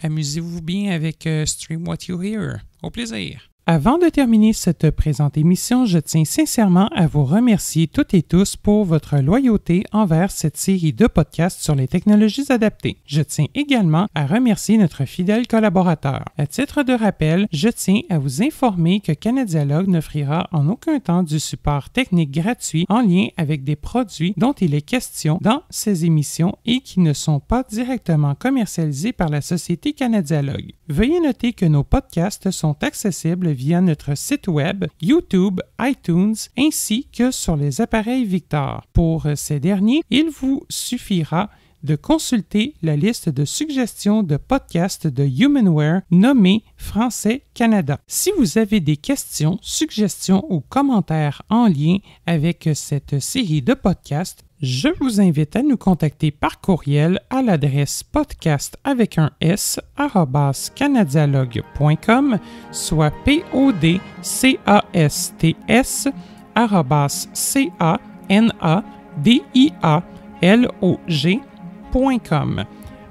amusez-vous bien avec Stream What You Hear. Au plaisir! Avant de terminer cette présente émission, je tiens sincèrement à vous remercier toutes et tous pour votre loyauté envers cette série de podcasts sur les technologies adaptées. Je tiens également à remercier notre fidèle collaborateur. À titre de rappel, je tiens à vous informer que Canadialogue n'offrira en aucun temps du support technique gratuit en lien avec des produits dont il est question dans ces émissions et qui ne sont pas directement commercialisés par la société Canadialogue. Veuillez noter que nos podcasts sont accessibles via notre site web, YouTube, iTunes, ainsi que sur les appareils Victor. Pour ces derniers, il vous suffira de consulter la liste de suggestions de podcasts de Humanware nommée Français Canada. Si vous avez des questions, suggestions ou commentaires en lien avec cette série de podcasts, je vous invite à nous contacter par courriel à l'adresse podcast@canadialogue.com, soit podcast@canadialogue.com.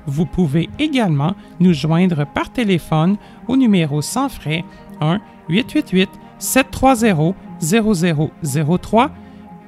Vous pouvez également nous joindre par téléphone au numéro sans frais 1-888-730-0003,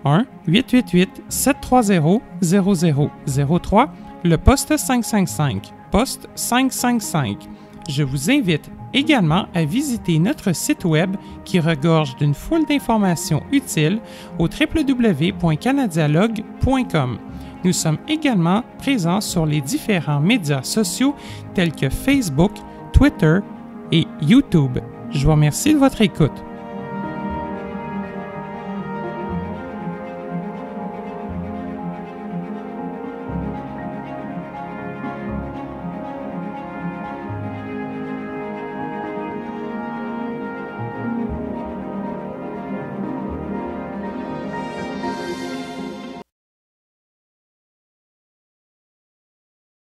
1-888-730-0003, le poste 555, poste 555. Je vous invite également à visiter notre site web qui regorge d'une foule d'informations utiles au www.canadialogue.com. Nous sommes également présents sur les différents médias sociaux tels que Facebook, Twitter et YouTube. Je vous remercie de votre écoute.